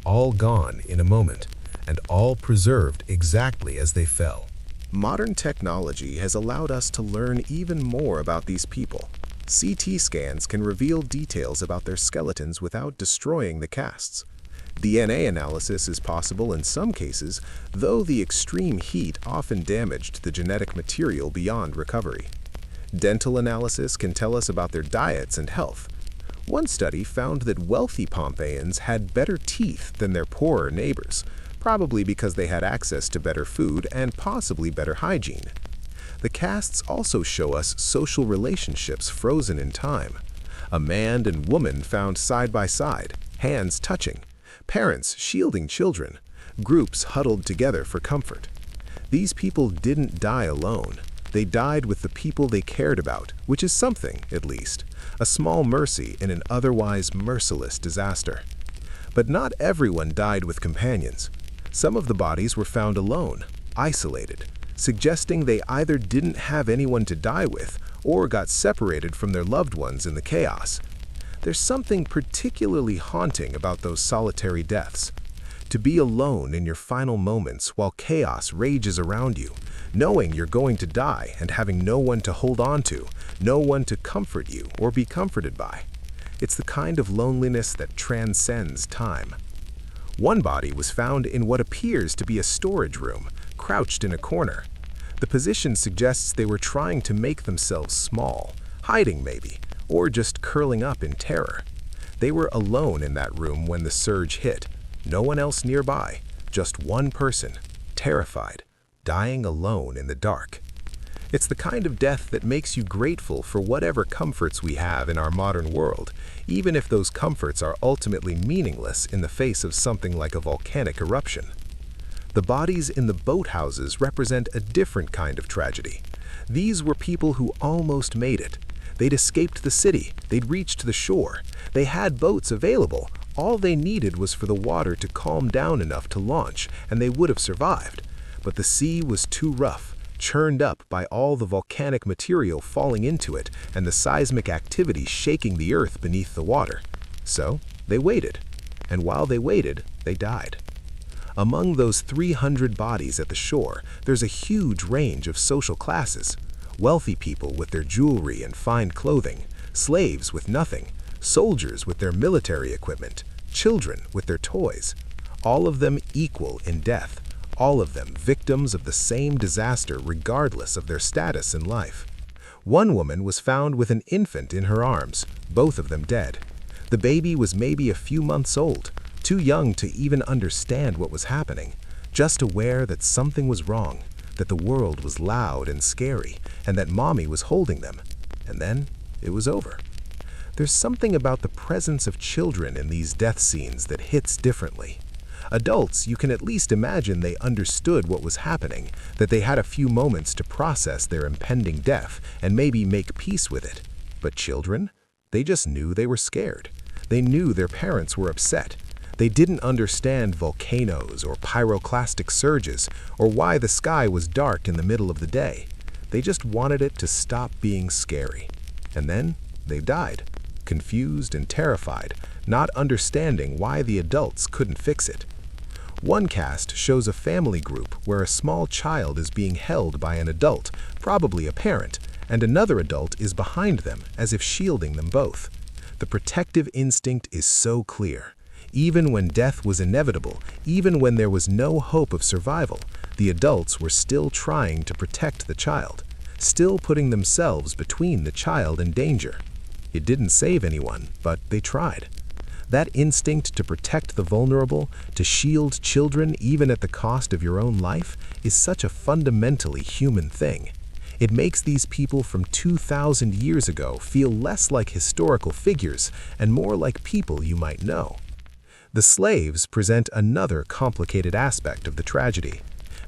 All gone in a moment, and all preserved exactly as they fell. Modern technology has allowed us to learn even more about these people. CT scans can reveal details about their skeletons without destroying the casts. DNA analysis is possible in some cases, though the extreme heat often damaged the genetic material beyond recovery. Dental analysis can tell us about their diets and health. One study found that wealthy Pompeians had better teeth than their poorer neighbors, probably because they had access to better food and possibly better hygiene. The casts also show us social relationships frozen in time. A man and woman found side by side, hands touching, parents shielding children, groups huddled together for comfort. These people didn't die alone. They died with the people they cared about, which is something, at least, a small mercy in an otherwise merciless disaster. But not everyone died with companions. Some of the bodies were found alone, isolated, suggesting they either didn't have anyone to die with or got separated from their loved ones in the chaos. There's something particularly haunting about those solitary deaths. To be alone in your final moments while chaos rages around you, knowing you're going to die and having no one to hold on to, no one to comfort you or be comforted by. It's the kind of loneliness that transcends time. One body was found in what appears to be a storage room, crouched in a corner. The position suggests they were trying to make themselves small, hiding maybe, or just curling up in terror. They were alone in that room when the surge hit. No one else nearby, just one person, terrified, dying alone in the dark. It's the kind of death that makes you grateful for whatever comforts we have in our modern world, even if those comforts are ultimately meaningless in the face of something like a volcanic eruption. The bodies in the boathouses represent a different kind of tragedy. These were people who almost made it. They'd escaped the city, they'd reached the shore, they had boats available. All they needed was for the water to calm down enough to launch, and they would have survived. But the sea was too rough, churned up by all the volcanic material falling into it and the seismic activity shaking the earth beneath the water. So they waited, and while they waited, they died. Among those 300 bodies at the shore, there's a huge range of social classes. Wealthy people with their jewelry and fine clothing, slaves with nothing, soldiers with their military equipment, children with their toys. All of them equal in death, all of them victims of the same disaster regardless of their status in life. One woman was found with an infant in her arms, both of them dead. The baby was maybe a few months old, too young to even understand what was happening, just aware that something was wrong, that the world was loud and scary, and that mommy was holding them. And then it was over. There's something about the presence of children in these death scenes that hits differently. Adults, you can at least imagine they understood what was happening, that they had a few moments to process their impending death and maybe make peace with it. But children? They just knew they were scared. They knew their parents were upset. They didn't understand volcanoes or pyroclastic surges or why the sky was dark in the middle of the day. They just wanted it to stop being scary. And then they died, confused and terrified, not understanding why the adults couldn't fix it. One cast shows a family group where a small child is being held by an adult, probably a parent, and another adult is behind them as if shielding them both. The protective instinct is so clear. Even when death was inevitable, even when there was no hope of survival, the adults were still trying to protect the child, still putting themselves between the child and danger. It didn't save anyone, but they tried. That instinct to protect the vulnerable, to shield children even at the cost of your own life, is such a fundamentally human thing. It makes these people from 2,000 years ago feel less like historical figures and more like people you might know. The slaves present another complicated aspect of the tragedy.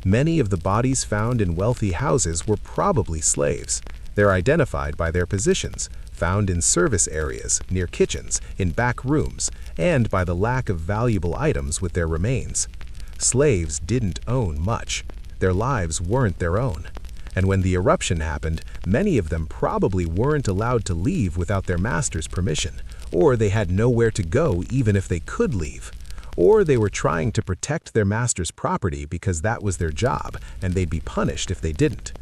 Many of the bodies found in wealthy houses were probably slaves. They're identified by their positions, found in service areas, near kitchens, in back rooms, and by the lack of valuable items with their remains. Slaves didn't own much. Their lives weren't their own. And when the eruption happened, many of them probably weren't allowed to leave without their master's permission, or they had nowhere to go even if they could leave. Or they were trying to protect their master's property because that was their job, and they'd be punished if they didn't.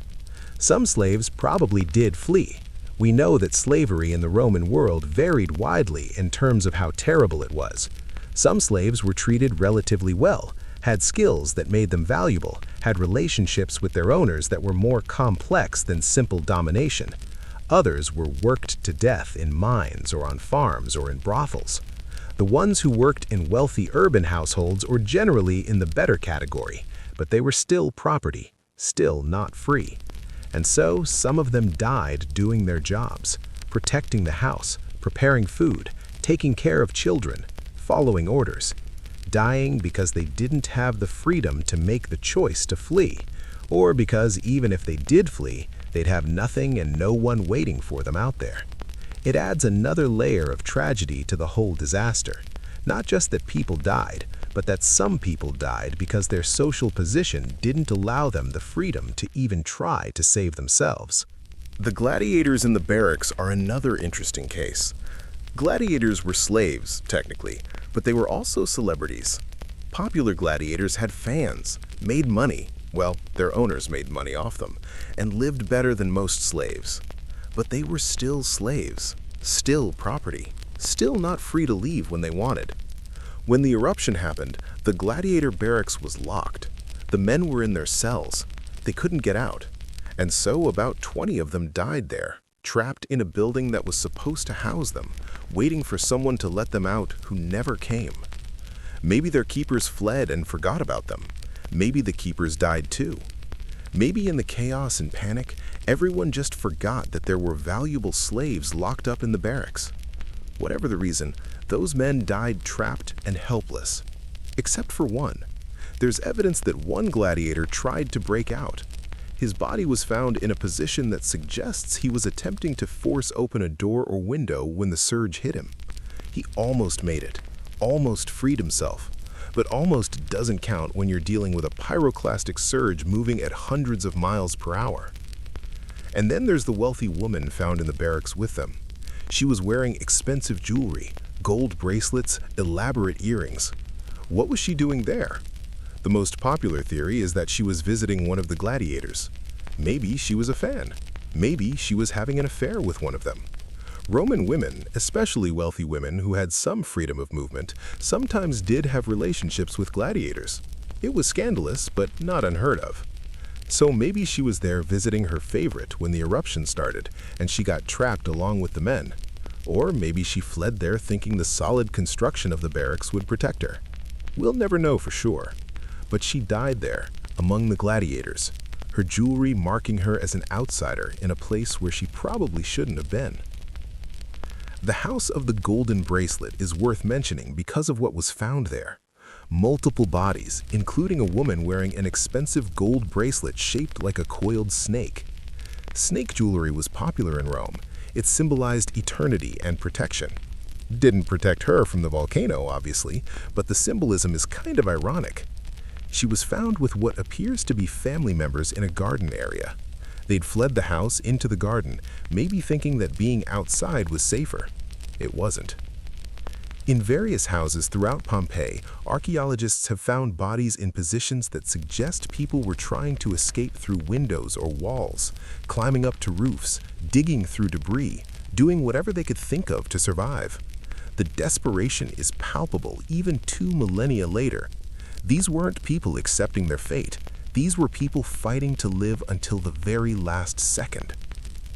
Some slaves probably did flee. We know that slavery in the Roman world varied widely in terms of how terrible it was. Some slaves were treated relatively well, had skills that made them valuable, had relationships with their owners that were more complex than simple domination. Others were worked to death in mines or on farms or in brothels. The ones who worked in wealthy urban households were generally in the better category, but they were still property, still not free. And so some of them died doing their jobs, protecting the house, preparing food, taking care of children, following orders, dying because they didn't have the freedom to make the choice to flee, or because even if they did flee, they'd have nothing and no one waiting for them out there. It adds another layer of tragedy to the whole disaster. Not just that people died, but that some people died because their social position didn't allow them the freedom to even try to save themselves. The gladiators in the barracks are another interesting case. Gladiators were slaves, technically, but they were also celebrities. Popular gladiators had fans, made money, well, their owners made money off them, and lived better than most slaves. But they were still slaves, still property, still not free to leave when they wanted. When the eruption happened, the gladiator barracks was locked. The men were in their cells. They couldn't get out. And so about 20 of them died there, trapped in a building that was supposed to house them, waiting for someone to let them out who never came. Maybe their keepers fled and forgot about them. Maybe the keepers died too. Maybe in the chaos and panic, everyone just forgot that there were valuable slaves locked up in the barracks. Whatever the reason, those men died trapped and helpless. Except for one. There's evidence that one gladiator tried to break out. His body was found in a position that suggests he was attempting to force open a door or window when the surge hit him. He almost made it, almost freed himself. But almost doesn't count when you're dealing with a pyroclastic surge moving at hundreds of miles per hour. And then there's the wealthy woman found in the barracks with them. She was wearing expensive jewelry, gold bracelets, elaborate earrings. What was she doing there? The most popular theory is that she was visiting one of the gladiators. Maybe she was a fan. Maybe she was having an affair with one of them. Roman women, especially wealthy women who had some freedom of movement, sometimes did have relationships with gladiators. It was scandalous, but not unheard of. So maybe she was there visiting her favorite when the eruption started, and she got trapped along with the men. Or maybe she fled there thinking the solid construction of the barracks would protect her. We'll never know for sure. But she died there, among the gladiators, her jewelry marking her as an outsider in a place where she probably shouldn't have been. The House of the Golden Bracelet is worth mentioning because of what was found there. Multiple bodies, including a woman wearing an expensive gold bracelet shaped like a coiled snake. Snake jewelry was popular in Rome. It symbolized eternity and protection. Didn't protect her from the volcano, obviously, but the symbolism is kind of ironic. She was found with what appears to be family members in a garden area. They'd fled the house into the garden, maybe thinking that being outside was safer. It wasn't. In various houses throughout Pompeii, archaeologists have found bodies in positions that suggest people were trying to escape through windows or walls, climbing up to roofs, digging through debris, doing whatever they could think of to survive. The desperation is palpable even 2 millennia later. These weren't people accepting their fate. These were people fighting to live until the very last second.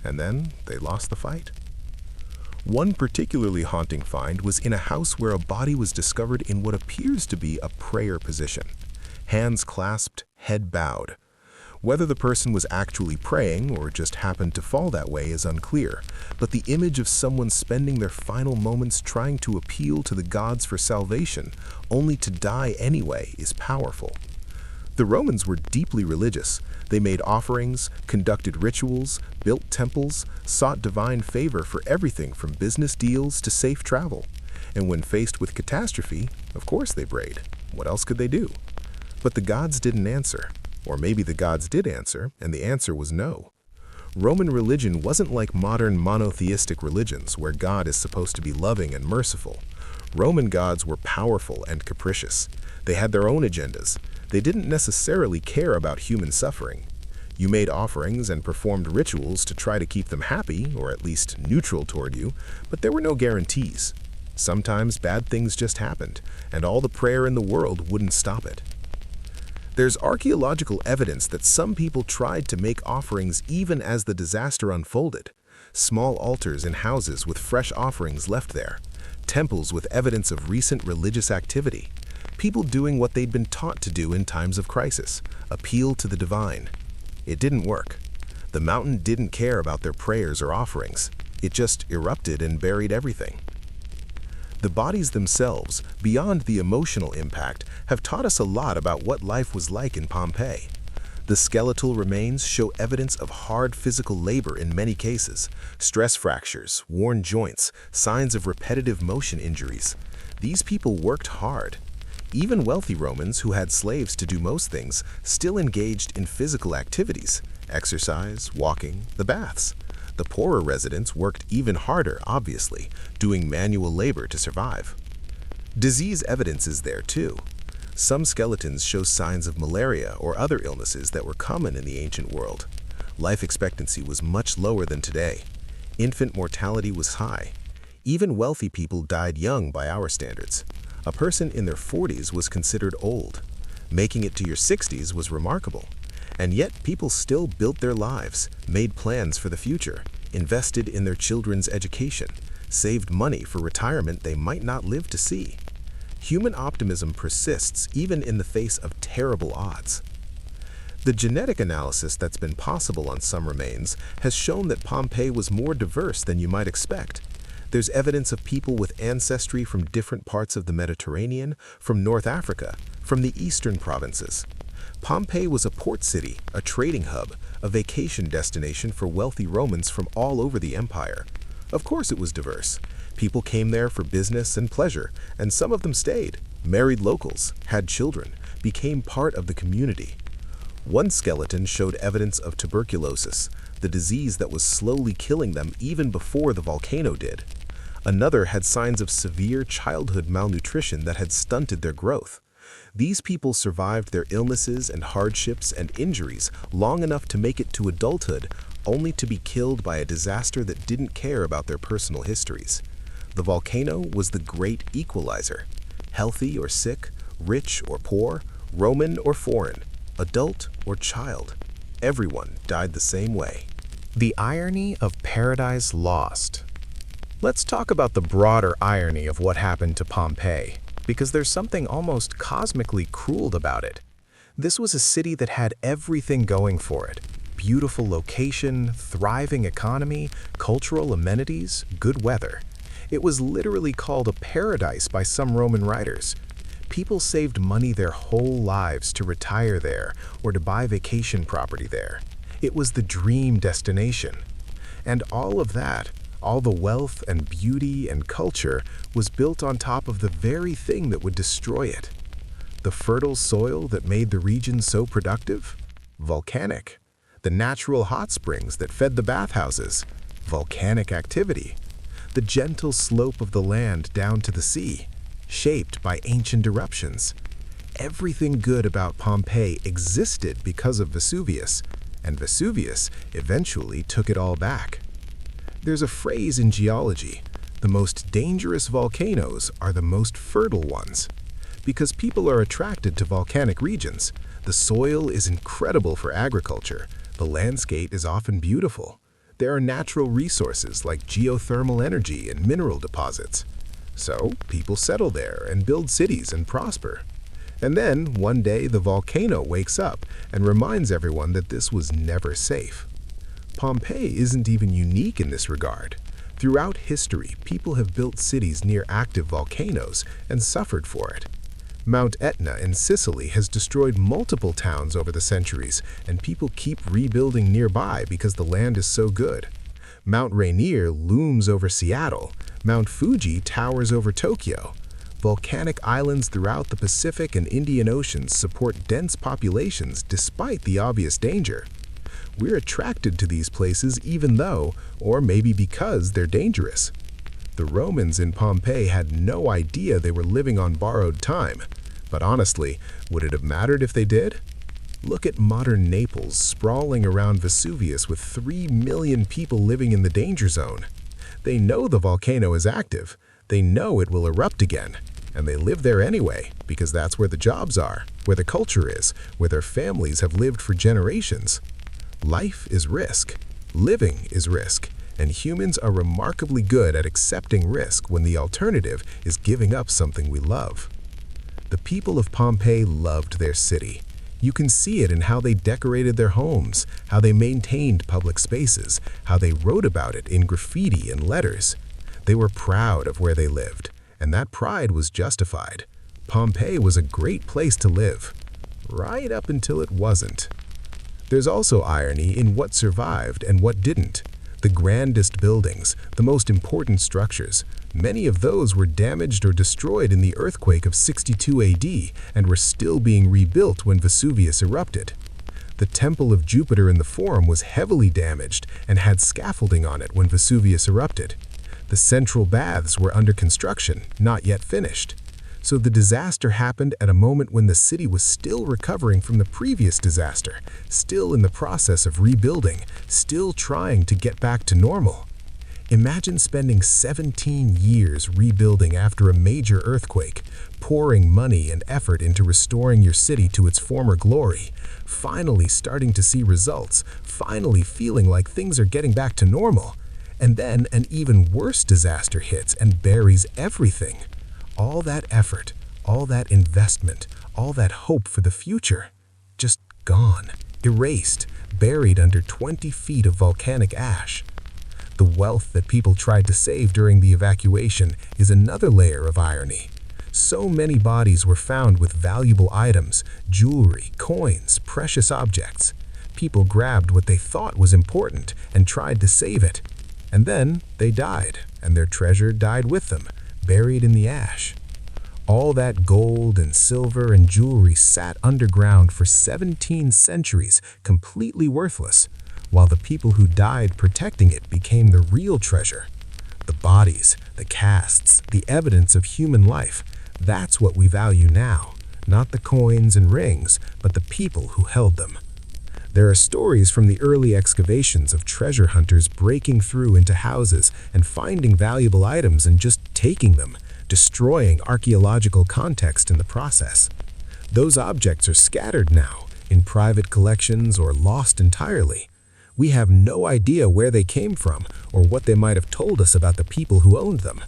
And then they lost the fight. One particularly haunting find was in a house where a body was discovered in what appears to be a prayer position. Hands clasped, head bowed. Whether the person was actually praying or just happened to fall that way is unclear, but the image of someone spending their final moments trying to appeal to the gods for salvation, only to die anyway, is powerful. The Romans were deeply religious. They made offerings, conducted rituals, built temples, sought divine favor for everything from business deals to safe travel. And when faced with catastrophe, of course they prayed. What else could they do? But the gods didn't answer. Or maybe the gods did answer, and the answer was no. Roman religion wasn't like modern monotheistic religions where God is supposed to be loving and merciful. Roman gods were powerful and capricious. They had their own agendas. They didn't necessarily care about human suffering. You made offerings and performed rituals to try to keep them happy, or at least neutral toward you, but there were no guarantees. Sometimes bad things just happened, and all the prayer in the world wouldn't stop it. There's archaeological evidence that some people tried to make offerings even as the disaster unfolded. Small altars in houses with fresh offerings left there. Temples with evidence of recent religious activity. People doing what they'd been taught to do in times of crisis, appeal to the divine. It didn't work. The mountain didn't care about their prayers or offerings. It just erupted and buried everything. The bodies themselves, beyond the emotional impact, have taught us a lot about what life was like in Pompeii. The skeletal remains show evidence of hard physical labor in many cases, stress fractures, worn joints, signs of repetitive motion injuries. These people worked hard. Even wealthy Romans who had slaves to do most things still engaged in physical activities, exercise, walking, the baths. The poorer residents worked even harder, obviously, doing manual labor to survive. Disease evidence is there too. Some skeletons show signs of malaria or other illnesses that were common in the ancient world. Life expectancy was much lower than today. Infant mortality was high. Even wealthy people died young by our standards. A person in their 40s was considered old. Making it to your 60s was remarkable. And yet people still built their lives, made plans for the future, invested in their children's education, saved money for retirement they might not live to see. Human optimism persists even in the face of terrible odds. The genetic analysis that's been possible on some remains has shown that Pompeii was more diverse than you might expect. There's evidence of people with ancestry from different parts of the Mediterranean, from North Africa, from the eastern provinces. Pompeii was a port city, a trading hub, a vacation destination for wealthy Romans from all over the empire. Of course it was diverse. People came there for business and pleasure, and some of them stayed, married locals, had children, became part of the community. One skeleton showed evidence of tuberculosis, the disease that was slowly killing them even before the volcano did. Another had signs of severe childhood malnutrition that had stunted their growth. These people survived their illnesses and hardships and injuries long enough to make it to adulthood, only to be killed by a disaster that didn't care about their personal histories. The volcano was the great equalizer. Healthy or sick, rich or poor, Roman or foreign, adult or child, everyone died the same way. The irony of paradise lost. Let's talk about the broader irony of what happened to Pompeii, because there's something almost cosmically cruel about it. This was a city that had everything going for it. Beautiful location, thriving economy, cultural amenities, good weather. It was literally called a paradise by some Roman writers. People saved money their whole lives to retire there or to buy vacation property there. It was the dream destination. And all of that, all the wealth and beauty and culture, was built on top of the very thing that would destroy it. The fertile soil that made the region so productive? Volcanic. The natural hot springs that fed the bathhouses? Volcanic activity. The gentle slope of the land down to the sea, shaped by ancient eruptions. Everything good about Pompeii existed because of Vesuvius, and Vesuvius eventually took it all back. There's a phrase in geology: the most dangerous volcanoes are the most fertile ones. Because people are attracted to volcanic regions, the soil is incredible for agriculture, the landscape is often beautiful. There are natural resources like geothermal energy and mineral deposits. So people settle there and build cities and prosper. And then one day the volcano wakes up and reminds everyone that this was never safe. Pompeii isn't even unique in this regard. Throughout history, people have built cities near active volcanoes and suffered for it. Mount Etna in Sicily has destroyed multiple towns over the centuries, and people keep rebuilding nearby because the land is so good. Mount Rainier looms over Seattle. Mount Fuji towers over Tokyo. Volcanic islands throughout the Pacific and Indian Oceans support dense populations despite the obvious danger. We're attracted to these places even though, or maybe because, they're dangerous. The Romans in Pompeii had no idea they were living on borrowed time. But honestly, would it have mattered if they did? Look at modern Naples sprawling around Vesuvius with 3 million people living in the danger zone. They know the volcano is active, they know it will erupt again, and they live there anyway because that's where the jobs are, where the culture is, where their families have lived for generations. Life is risk, living is risk, and humans are remarkably good at accepting risk when the alternative is giving up something we love. The people of Pompeii loved their city. You can see it in how they decorated their homes, how they maintained public spaces, how they wrote about it in graffiti and letters. They were proud of where they lived, and that pride was justified. Pompeii was a great place to live, right up until it wasn't. There's also irony in what survived and what didn't. The grandest buildings, the most important structures, many of those were damaged or destroyed in the earthquake of 62 AD and were still being rebuilt when Vesuvius erupted. The Temple of Jupiter in the Forum was heavily damaged and had scaffolding on it when Vesuvius erupted. The central baths were under construction, not yet finished. So the disaster happened at a moment when the city was still recovering from the previous disaster, still in the process of rebuilding, still trying to get back to normal. Imagine spending 17 years rebuilding after a major earthquake, pouring money and effort into restoring your city to its former glory, finally starting to see results, finally feeling like things are getting back to normal. And then an even worse disaster hits and buries everything. All that effort, all that investment, all that hope for the future, just gone, erased, buried under 20 feet of volcanic ash. The wealth that people tried to save during the evacuation is another layer of irony. So many bodies were found with valuable items, jewelry, coins, precious objects. People grabbed what they thought was important and tried to save it. And then they died, and their treasure died with them, buried in the ash. All that gold and silver and jewelry sat underground for 17 centuries, completely worthless, while the people who died protecting it became the real treasure. The bodies, the casts, the evidence of human life, that's what we value now, not the coins and rings, but the people who held them. There are stories from the early excavations of treasure hunters breaking through into houses and finding valuable items and just taking them, destroying archaeological context in the process. Those objects are scattered now, in private collections or lost entirely. We have no idea where they came from or what they might have told us about the people who owned them.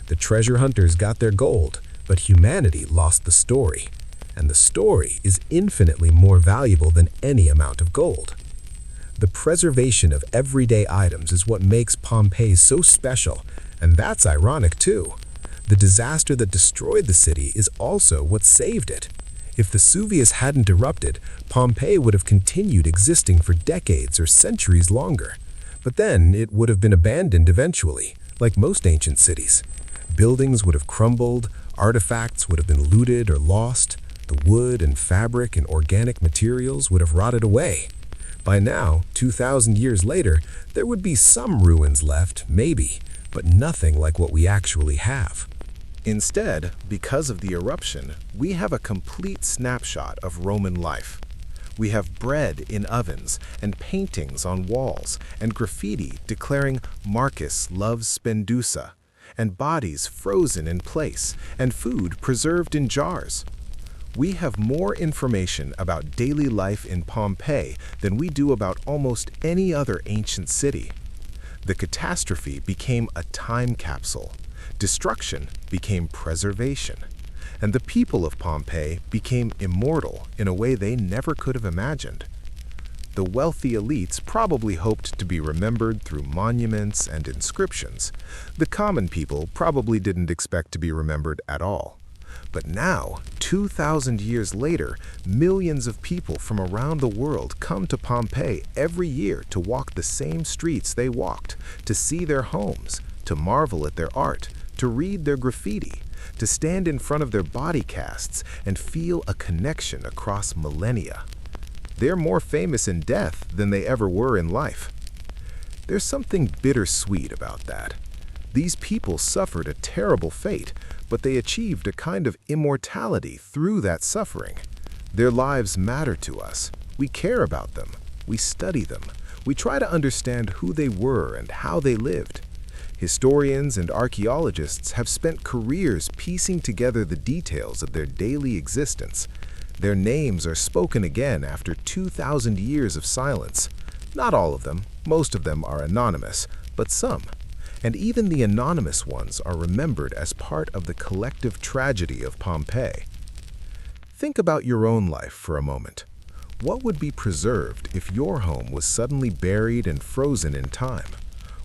The treasure hunters got their gold, but humanity lost the story. And the story is infinitely more valuable than any amount of gold. The preservation of everyday items is what makes Pompeii so special, and that's ironic too. The disaster that destroyed the city is also what saved it. If Vesuvius hadn't erupted, Pompeii would have continued existing for decades or centuries longer. But then it would have been abandoned eventually, like most ancient cities. Buildings would have crumbled, artifacts would have been looted or lost, the wood and fabric and organic materials would have rotted away. By now, 2,000 years later, there would be some ruins left, maybe, but nothing like what we actually have. Instead, because of the eruption, we have a complete snapshot of Roman life. We have bread in ovens and paintings on walls and graffiti declaring Marcus loves Spendusa, and bodies frozen in place and food preserved in jars. We have more information about daily life in Pompeii than we do about almost any other ancient city. The catastrophe became a time capsule. Destruction became preservation. And the people of Pompeii became immortal in a way they never could have imagined. The wealthy elites probably hoped to be remembered through monuments and inscriptions. The common people probably didn't expect to be remembered at all. But now, 2,000 years later, millions of people from around the world come to Pompeii every year to walk the same streets they walked, to see their homes, to marvel at their art, to read their graffiti, to stand in front of their body casts and feel a connection across millennia. They're more famous in death than they ever were in life. There's something bittersweet about that. These people suffered a terrible fate, but they achieved a kind of immortality through that suffering. Their lives matter to us. We care about them. We study them. We try to understand who they were and how they lived. Historians and archaeologists have spent careers piecing together the details of their daily existence. Their names are spoken again after 2,000 years of silence. Not all of them, most of them are anonymous, but some. And even the anonymous ones are remembered as part of the collective tragedy of Pompeii. Think about your own life for a moment. What would be preserved if your home was suddenly buried and frozen in time?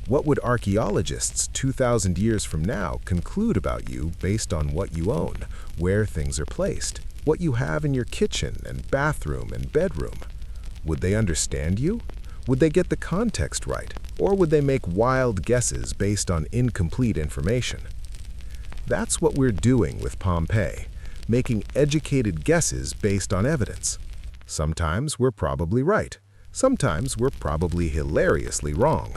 What would archaeologists 2,000 years from now conclude about you based on what you own, where things are placed, what you have in your kitchen and bathroom and bedroom? Would they understand you? Would they get the context right, or would they make wild guesses based on incomplete information? That's what we're doing with Pompeii, making educated guesses based on evidence. Sometimes we're probably right. Sometimes we're probably hilariously wrong.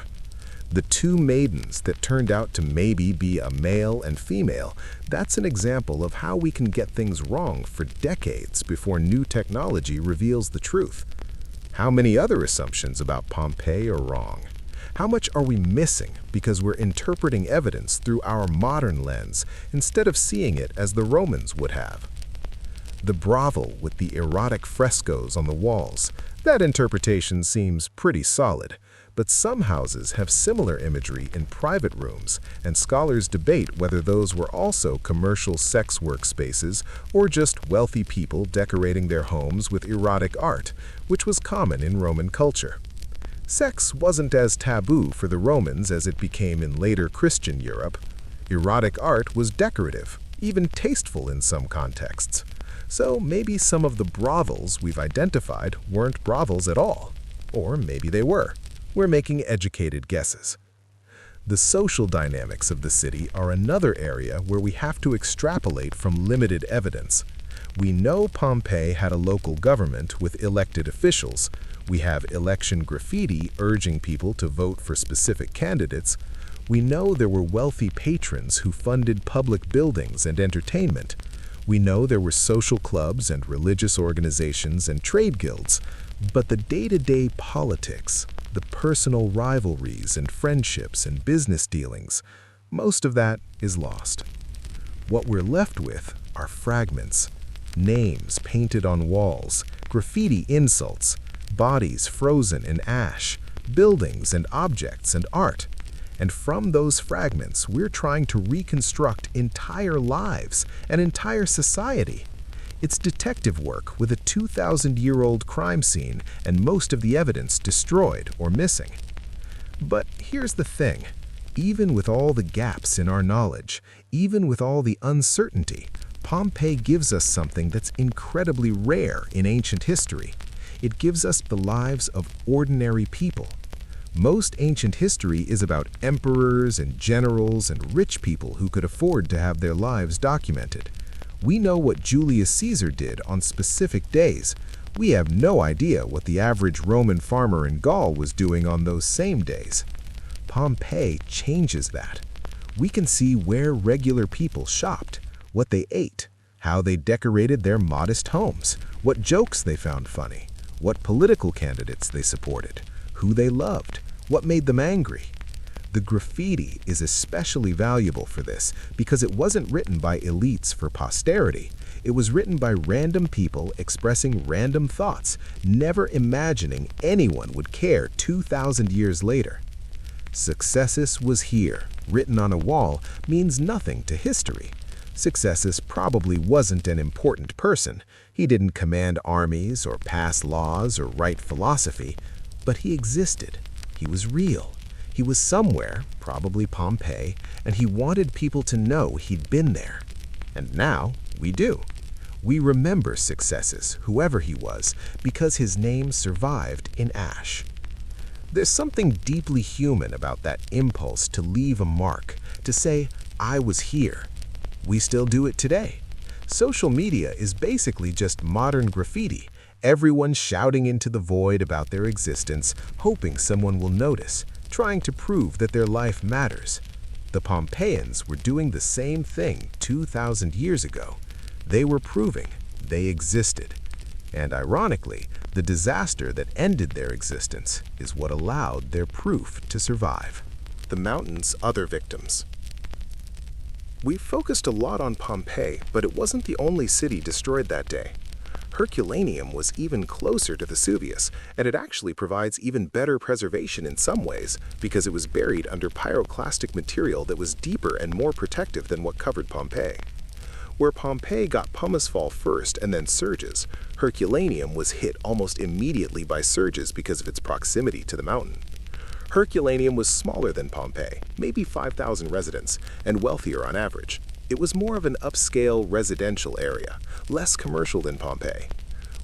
The two maidens that turned out to maybe be a male and female, that's an example of how we can get things wrong for decades before new technology reveals the truth. How many other assumptions about Pompeii are wrong? How much are we missing because we're interpreting evidence through our modern lens instead of seeing it as the Romans would have? The brothel with the erotic frescoes on the walls, that interpretation seems pretty solid, but some houses have similar imagery in private rooms, and scholars debate whether those were also commercial sex workspaces or just wealthy people decorating their homes with erotic art, which was common in Roman culture. Sex wasn't as taboo for the Romans as it became in later Christian Europe. Erotic art was decorative, even tasteful in some contexts. So maybe some of the brothels we've identified weren't brothels at all. Or maybe they were. We're making educated guesses. The social dynamics of the city are another area where we have to extrapolate from limited evidence. We know Pompeii had a local government with elected officials. We have election graffiti urging people to vote for specific candidates. We know there were wealthy patrons who funded public buildings and entertainment. We know there were social clubs and religious organizations and trade guilds. But the day-to-day politics, the personal rivalries and friendships and business dealings, most of that is lost. What we're left with are fragments, names painted on walls, graffiti insults, bodies frozen in ash, buildings and objects and art. And from those fragments, we're trying to reconstruct entire lives, an entire society. It's detective work with a 2,000-year-old crime scene and most of the evidence destroyed or missing. But here's the thing. Even with all the gaps in our knowledge, even with all the uncertainty, Pompeii gives us something that's incredibly rare in ancient history. It gives us the lives of ordinary people. Most ancient history is about emperors and generals and rich people who could afford to have their lives documented. We know what Julius Caesar did on specific days. We have no idea what the average Roman farmer in Gaul was doing on those same days. Pompeii changes that. We can see where regular people shopped, what they ate, how they decorated their modest homes, what jokes they found funny, what political candidates they supported, who they loved, what made them angry. The graffiti is especially valuable for this because it wasn't written by elites for posterity. It was written by random people expressing random thoughts, never imagining anyone would care 2,000 years later. Successus was here, written on a wall, means nothing to history. Successus probably wasn't an important person. He didn't command armies or pass laws or write philosophy, but he existed. He was real. He was somewhere, probably Pompeii, and he wanted people to know he'd been there. And now we do. We remember Successus, whoever he was, because his name survived in ash. There's something deeply human about that impulse to leave a mark, to say, I was here. We still do it today. Social media is basically just modern graffiti, everyone shouting into the void about their existence, hoping someone will notice, trying to prove that their life matters. The Pompeians were doing the same thing 2,000 years ago. They were proving they existed. And ironically, the disaster that ended their existence is what allowed their proof to survive. The mountain's other victims. We've focused a lot on Pompeii, but it wasn't the only city destroyed that day. Herculaneum was even closer to Vesuvius, and it actually provides even better preservation in some ways because it was buried under pyroclastic material that was deeper and more protective than what covered Pompeii. Where Pompeii got pumice fall first and then surges, Herculaneum was hit almost immediately by surges because of its proximity to the mountain. Herculaneum was smaller than Pompeii, maybe 5,000 residents, and wealthier on average. It was more of an upscale residential area, less commercial than Pompeii.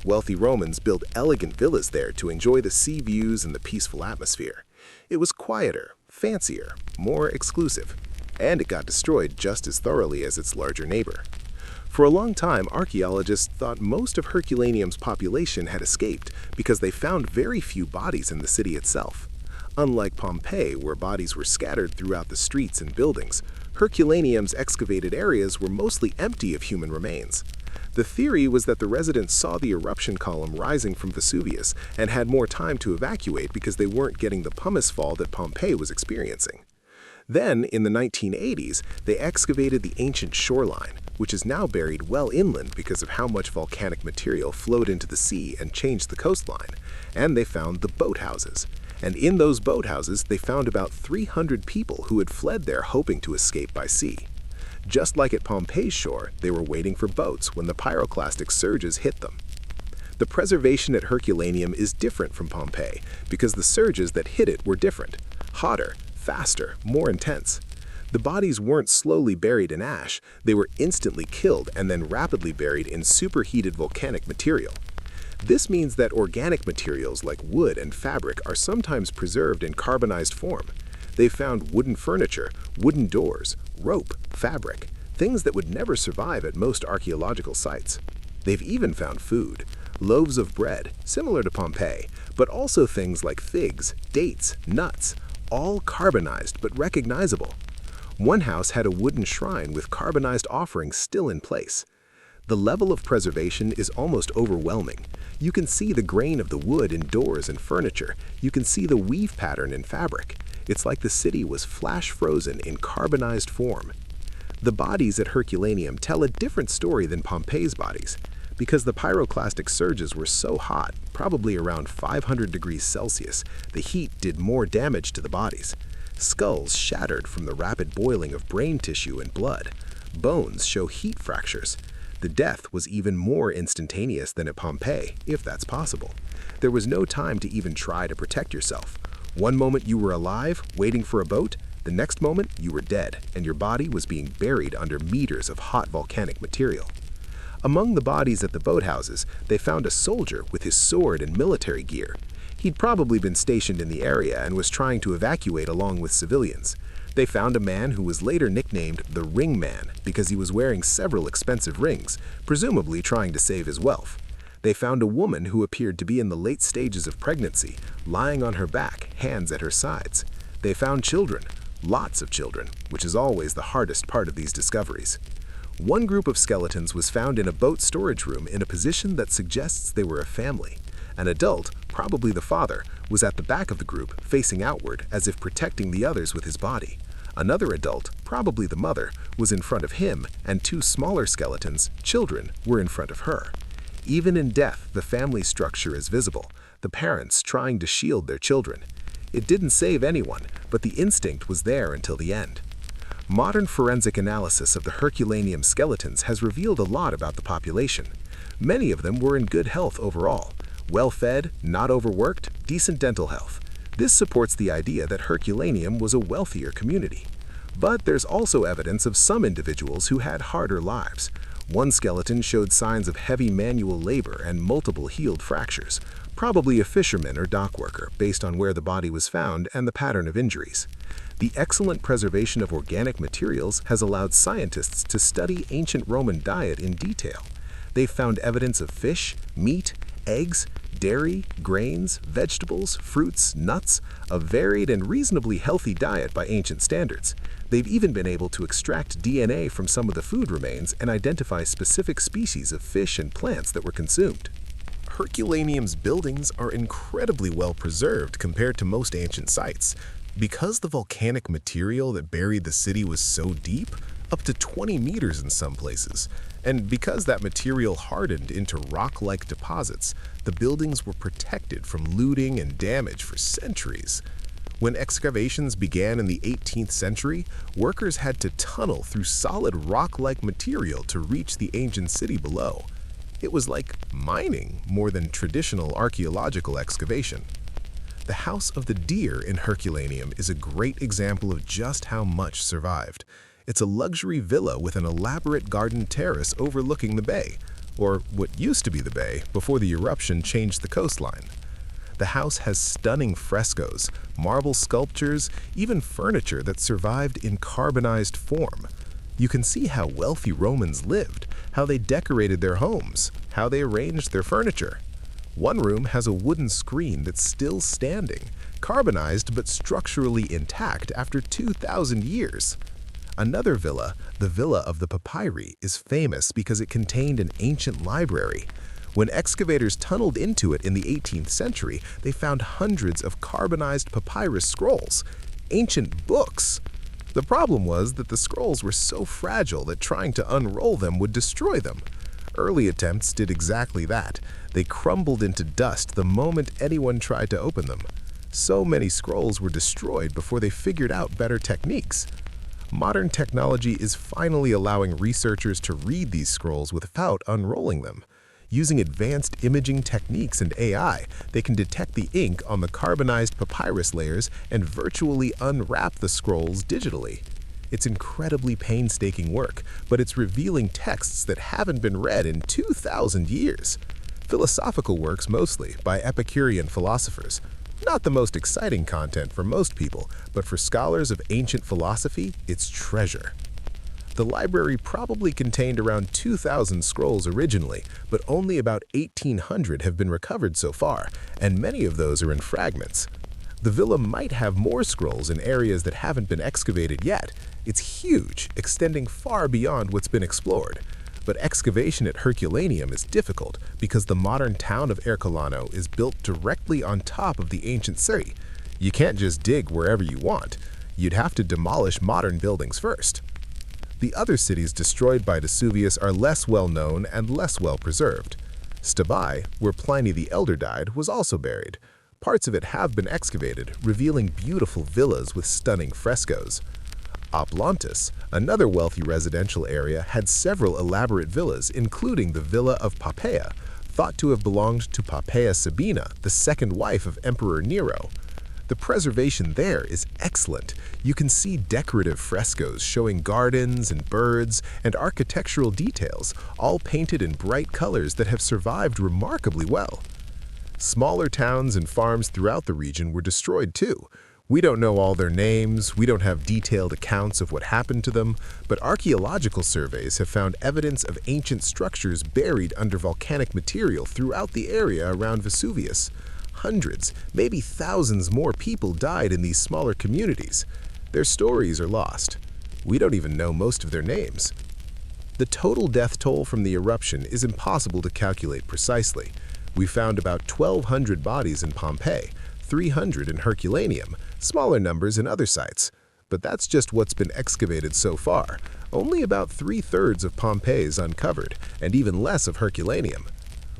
Wealthy Romans built elegant villas there to enjoy the sea views and the peaceful atmosphere. It was quieter, fancier, more exclusive, and it got destroyed just as thoroughly as its larger neighbor. For a long time, archaeologists thought most of Herculaneum's population had escaped because they found very few bodies in the city itself. Unlike Pompeii, where bodies were scattered throughout the streets and buildings, Herculaneum's excavated areas were mostly empty of human remains. The theory was that the residents saw the eruption column rising from Vesuvius and had more time to evacuate because they weren't getting the pumice fall that Pompeii was experiencing. Then, in the 1980s, they excavated the ancient shoreline, which is now buried well inland because of how much volcanic material flowed into the sea and changed the coastline, and they found the boathouses. And in those boathouses, they found about 300 people who had fled there hoping to escape by sea. Just like at Pompeii's shore, they were waiting for boats when the pyroclastic surges hit them. The preservation at Herculaneum is different from Pompeii because the surges that hit it were different, hotter, faster, more intense. The bodies weren't slowly buried in ash, they were instantly killed and then rapidly buried in superheated volcanic material. This means that organic materials like wood and fabric are sometimes preserved in carbonized form. They found wooden furniture, wooden doors, rope, fabric, things that would never survive at most archaeological sites. They've even found food, loaves of bread, similar to Pompeii, but also things like figs, dates, nuts, all carbonized but recognizable. One house had a wooden shrine with carbonized offerings still in place. The level of preservation is almost overwhelming. You can see the grain of the wood in doors and furniture. You can see the weave pattern in fabric. It's like the city was flash frozen in carbonized form. The bodies at Herculaneum tell a different story than Pompeii's bodies. Because the pyroclastic surges were so hot, probably around 500 degrees Celsius, the heat did more damage to the bodies. Skulls shattered from the rapid boiling of brain tissue and blood. Bones show heat fractures. The death was even more instantaneous than at Pompeii, if that's possible. There was no time to even try to protect yourself. One moment you were alive, waiting for a boat, the next moment you were dead, and your body was being buried under meters of hot volcanic material. Among the bodies at the boathouses, they found a soldier with his sword and military gear. He'd probably been stationed in the area and was trying to evacuate along with civilians. They found a man who was later nicknamed the Ring Man because he was wearing several expensive rings, presumably trying to save his wealth. They found a woman who appeared to be in the late stages of pregnancy, lying on her back, hands at her sides. They found children, lots of children, which is always the hardest part of these discoveries. One group of skeletons was found in a boat storage room in a position that suggests they were a family. An adult, probably the father, was at the back of the group, facing outward as if protecting the others with his body. Another adult, probably the mother, was in front of him, and two smaller skeletons, children, were in front of her. Even in death, the family structure is visible, the parents trying to shield their children. It didn't save anyone, but the instinct was there until the end. Modern forensic analysis of the Herculaneum skeletons has revealed a lot about the population. Many of them were in good health overall. Well-fed, not overworked, decent dental health. This supports the idea that Herculaneum was a wealthier community. But there's also evidence of some individuals who had harder lives. One skeleton showed signs of heavy manual labor and multiple healed fractures, probably a fisherman or dock worker based on where the body was found and the pattern of injuries. The excellent preservation of organic materials has allowed scientists to study ancient Roman diet in detail. They've found evidence of fish, meat, eggs, dairy, grains, vegetables, fruits, nuts, a varied and reasonably healthy diet by ancient standards. They've even been able to extract DNA from some of the food remains and identify specific species of fish and plants that were consumed. Herculaneum's buildings are incredibly well preserved compared to most ancient sites. Because the volcanic material that buried the city was so deep, up to 20 meters in some places, and because that material hardened into rock-like deposits, the buildings were protected from looting and damage for centuries. When excavations began in the 18th century, workers had to tunnel through solid rock-like material to reach the ancient city below. It was like mining more than traditional archaeological excavation. The House of the Deer in Herculaneum is a great example of just how much survived. It's a luxury villa with an elaborate garden terrace overlooking the bay. or what used to be the bay before the eruption changed the coastline. The house has stunning frescoes, marble sculptures, even furniture that survived in carbonized form. You can see how wealthy Romans lived, how they decorated their homes, how they arranged their furniture. One room has a wooden screen that's still standing, carbonized but structurally intact after 2,000 years. Another villa, the Villa of the Papyri, is famous because it contained an ancient library. When excavators tunneled into it in the 18th century, they found hundreds of carbonized papyrus scrolls, ancient books. The problem was that the scrolls were so fragile that trying to unroll them would destroy them. Early attempts did exactly that. They crumbled into dust the moment anyone tried to open them. So many scrolls were destroyed before they figured out better techniques. Modern technology is finally allowing researchers to read these scrolls without unrolling them. Using advanced imaging techniques and AI, they can detect the ink on the carbonized papyrus layers and virtually unwrap the scrolls digitally. It's incredibly painstaking work, but it's revealing texts that haven't been read in 2,000 years. Philosophical works mostly, by Epicurean philosophers. Not the most exciting content for most people, but for scholars of ancient philosophy, it's treasure. The library probably contained around 2,000 scrolls originally, but only about 1,800 have been recovered so far, and many of those are in fragments. The villa might have more scrolls in areas that haven't been excavated yet. It's huge, extending far beyond what's been explored. But excavation at Herculaneum is difficult because the modern town of Ercolano is built directly on top of the ancient city. You can't just dig wherever you want. You'd have to demolish modern buildings first. The other cities destroyed by Vesuvius are less well known and less well preserved. Stabai, where Pliny the Elder died, was also buried. Parts of it have been excavated, revealing beautiful villas with stunning frescoes. Oplontis, another wealthy residential area, had several elaborate villas, including the Villa of Poppaea, thought to have belonged to Poppaea Sabina, the second wife of Emperor Nero. The preservation there is excellent. You can see decorative frescoes showing gardens and birds and architectural details, all painted in bright colors that have survived remarkably well. Smaller towns and farms throughout the region were destroyed too. We don't know all their names, we don't have detailed accounts of what happened to them, but archaeological surveys have found evidence of ancient structures buried under volcanic material throughout the area around Vesuvius. Hundreds, maybe thousands more people died in these smaller communities. Their stories are lost. We don't even know most of their names. The total death toll from the eruption is impossible to calculate precisely. We found about 1,200 bodies in Pompeii, 300 in Herculaneum, smaller numbers in other sites. But that's just what's been excavated so far. Only about 3/3 of Pompeii is uncovered, and even less of Herculaneum.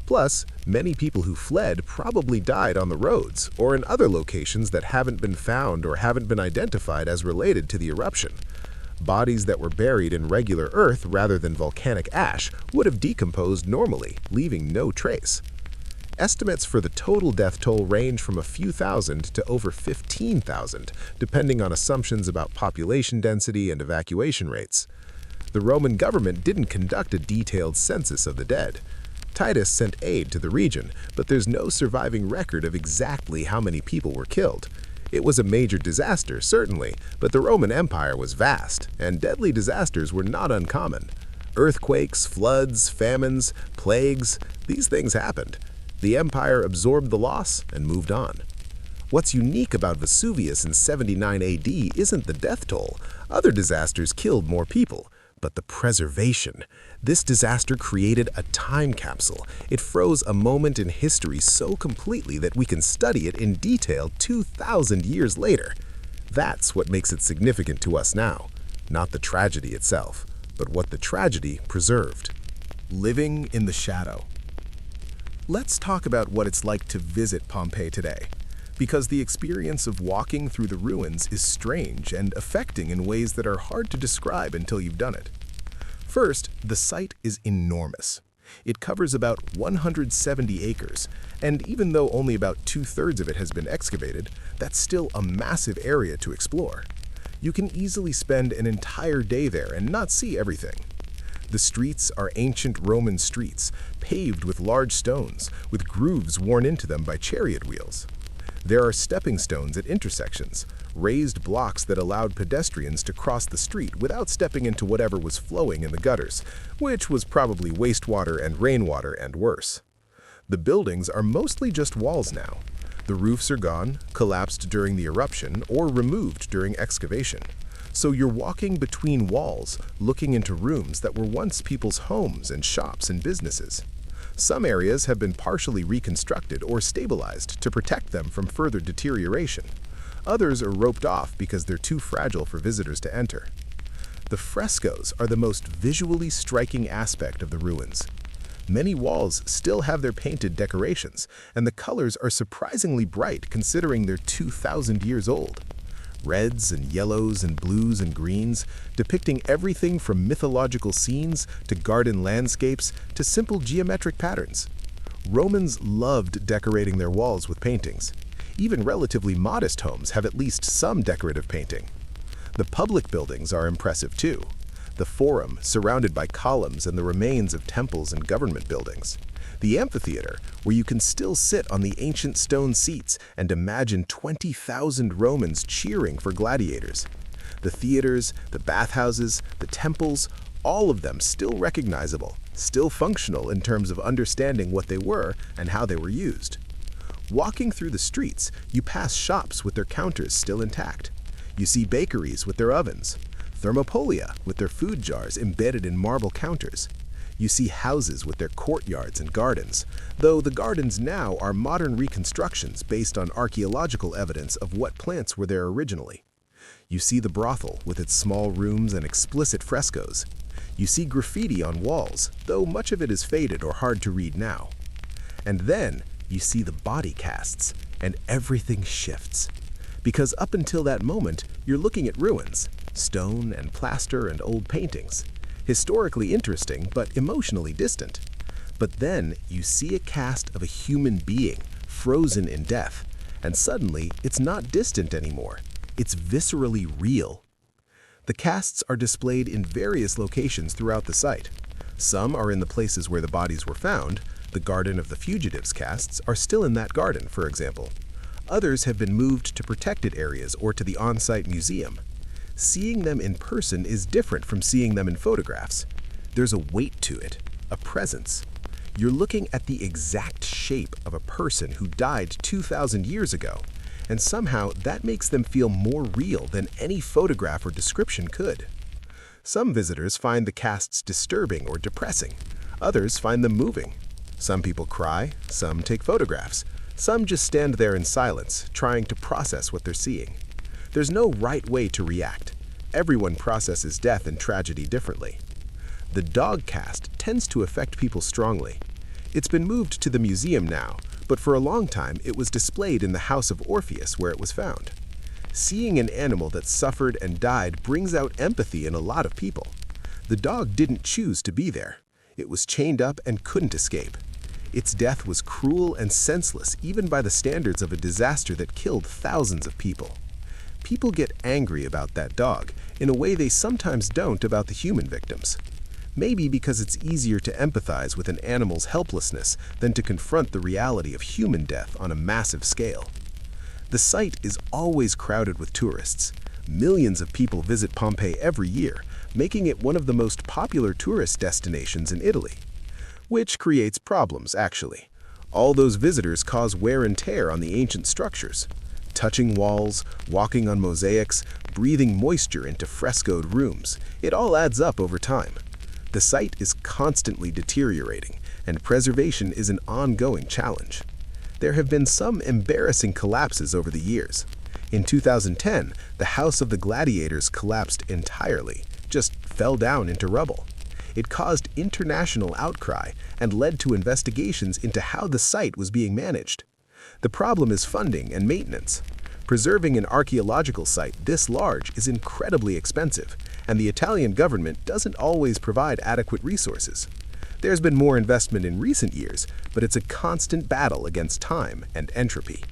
Plus, many people who fled probably died on the roads or in other locations that haven't been found or haven't been identified as related to the eruption. Bodies that were buried in regular earth rather than volcanic ash would have decomposed normally, leaving no trace. Estimates for the total death toll range from a few thousand to over 15,000, depending on assumptions about population density and evacuation rates. The Roman government didn't conduct a detailed census of the dead. Titus sent aid to the region, but there's no surviving record of exactly how many people were killed. It was a major disaster, certainly, but the Roman Empire was vast, and deadly disasters were not uncommon. Earthquakes, floods, famines, plagues, these things happened. The empire absorbed the loss and moved on. What's unique about Vesuvius in 79 AD isn't the death toll. Other disasters killed more people. But the preservation. This disaster created a time capsule. It froze a moment in history so completely that we can study it in detail 2,000 years later. That's what makes it significant to us now. Not the tragedy itself, but what the tragedy preserved. Living in the shadow. Let's talk about what it's like to visit Pompeii today, because the experience of walking through the ruins is strange and affecting in ways that are hard to describe until you've done it. First, the site is enormous. It covers about 170 acres, and even though only about 2/3 of it has been excavated, that's still a massive area to explore. You can easily spend an entire day there and not see everything. The streets are ancient Roman streets, paved with large stones, with grooves worn into them by chariot wheels. There are stepping stones at intersections, raised blocks that allowed pedestrians to cross the street without stepping into whatever was flowing in the gutters, which was probably wastewater and rainwater and worse. The buildings are mostly just walls now. The roofs are gone, collapsed during the eruption, or removed during excavation. So you're walking between walls, looking into rooms that were once people's homes and shops and businesses. Some areas have been partially reconstructed or stabilized to protect them from further deterioration. Others are roped off because they're too fragile for visitors to enter. The frescoes are the most visually striking aspect of the ruins. Many walls still have their painted decorations, and the colors are surprisingly bright considering they're 2,000 years old. Reds and yellows and blues and greens, depicting everything from mythological scenes to garden landscapes to simple geometric patterns. Romans loved decorating their walls with paintings. Even relatively modest homes have at least some decorative painting. The public buildings are impressive too. The Forum, surrounded by columns and the remains of temples and government buildings. The amphitheater, where you can still sit on the ancient stone seats and imagine 20,000 Romans cheering for gladiators. The theaters, the bathhouses, the temples, all of them still recognizable, still functional in terms of understanding what they were and how they were used. Walking through the streets, you pass shops with their counters still intact. You see bakeries with their ovens, thermopolia with their food jars embedded in marble counters. You see houses with their courtyards and gardens, though the gardens now are modern reconstructions based on archaeological evidence of what plants were there originally. You see the brothel with its small rooms and explicit frescoes. You see graffiti on walls, though much of it is faded or hard to read now. And then you see the body casts, and everything shifts. Because up until that moment, you're looking at ruins, stone and plaster and old paintings. Historically interesting, but emotionally distant. But then you see a cast of a human being, frozen in death, and suddenly it's not distant anymore. It's viscerally real. The casts are displayed in various locations throughout the site. Some are in the places where the bodies were found. The Garden of the Fugitives casts are still in that garden, for example. Others have been moved to protected areas or to the on-site museum. Seeing them in person is different from seeing them in photographs. There's a weight to it, a presence. You're looking at the exact shape of a person who died 2,000 years ago, and somehow that makes them feel more real than any photograph or description could. Some visitors find the casts disturbing or depressing. Others find them moving. Some people cry, some take photographs. Some just stand there in silence, trying to process what they're seeing. There's no right way to react. Everyone processes death and tragedy differently. The dog cast tends to affect people strongly. It's been moved to the museum now, but for a long time it was displayed in the house of Orpheus where it was found. Seeing an animal that suffered and died brings out empathy in a lot of people. The dog didn't choose to be there. It was chained up and couldn't escape. Its death was cruel and senseless even by the standards of a disaster that killed thousands of people. People get angry about that dog in a way they sometimes don't about the human victims. Maybe because it's easier to empathize with an animal's helplessness than to confront the reality of human death on a massive scale. The site is always crowded with tourists. Millions of people visit Pompeii every year, making it one of the most popular tourist destinations in Italy. Which creates problems, actually. All those visitors cause wear and tear on the ancient structures. Touching walls, walking on mosaics, breathing moisture into frescoed rooms, it all adds up over time. The site is constantly deteriorating, and preservation is an ongoing challenge. There have been some embarrassing collapses over the years. In 2010, the House of the Gladiators collapsed entirely, just fell down into rubble. It caused international outcry and led to investigations into how the site was being managed. The problem is funding and maintenance. Preserving an archaeological site this large is incredibly expensive, and the Italian government doesn't always provide adequate resources. There's been more investment in recent years, but it's a constant battle against time and entropy.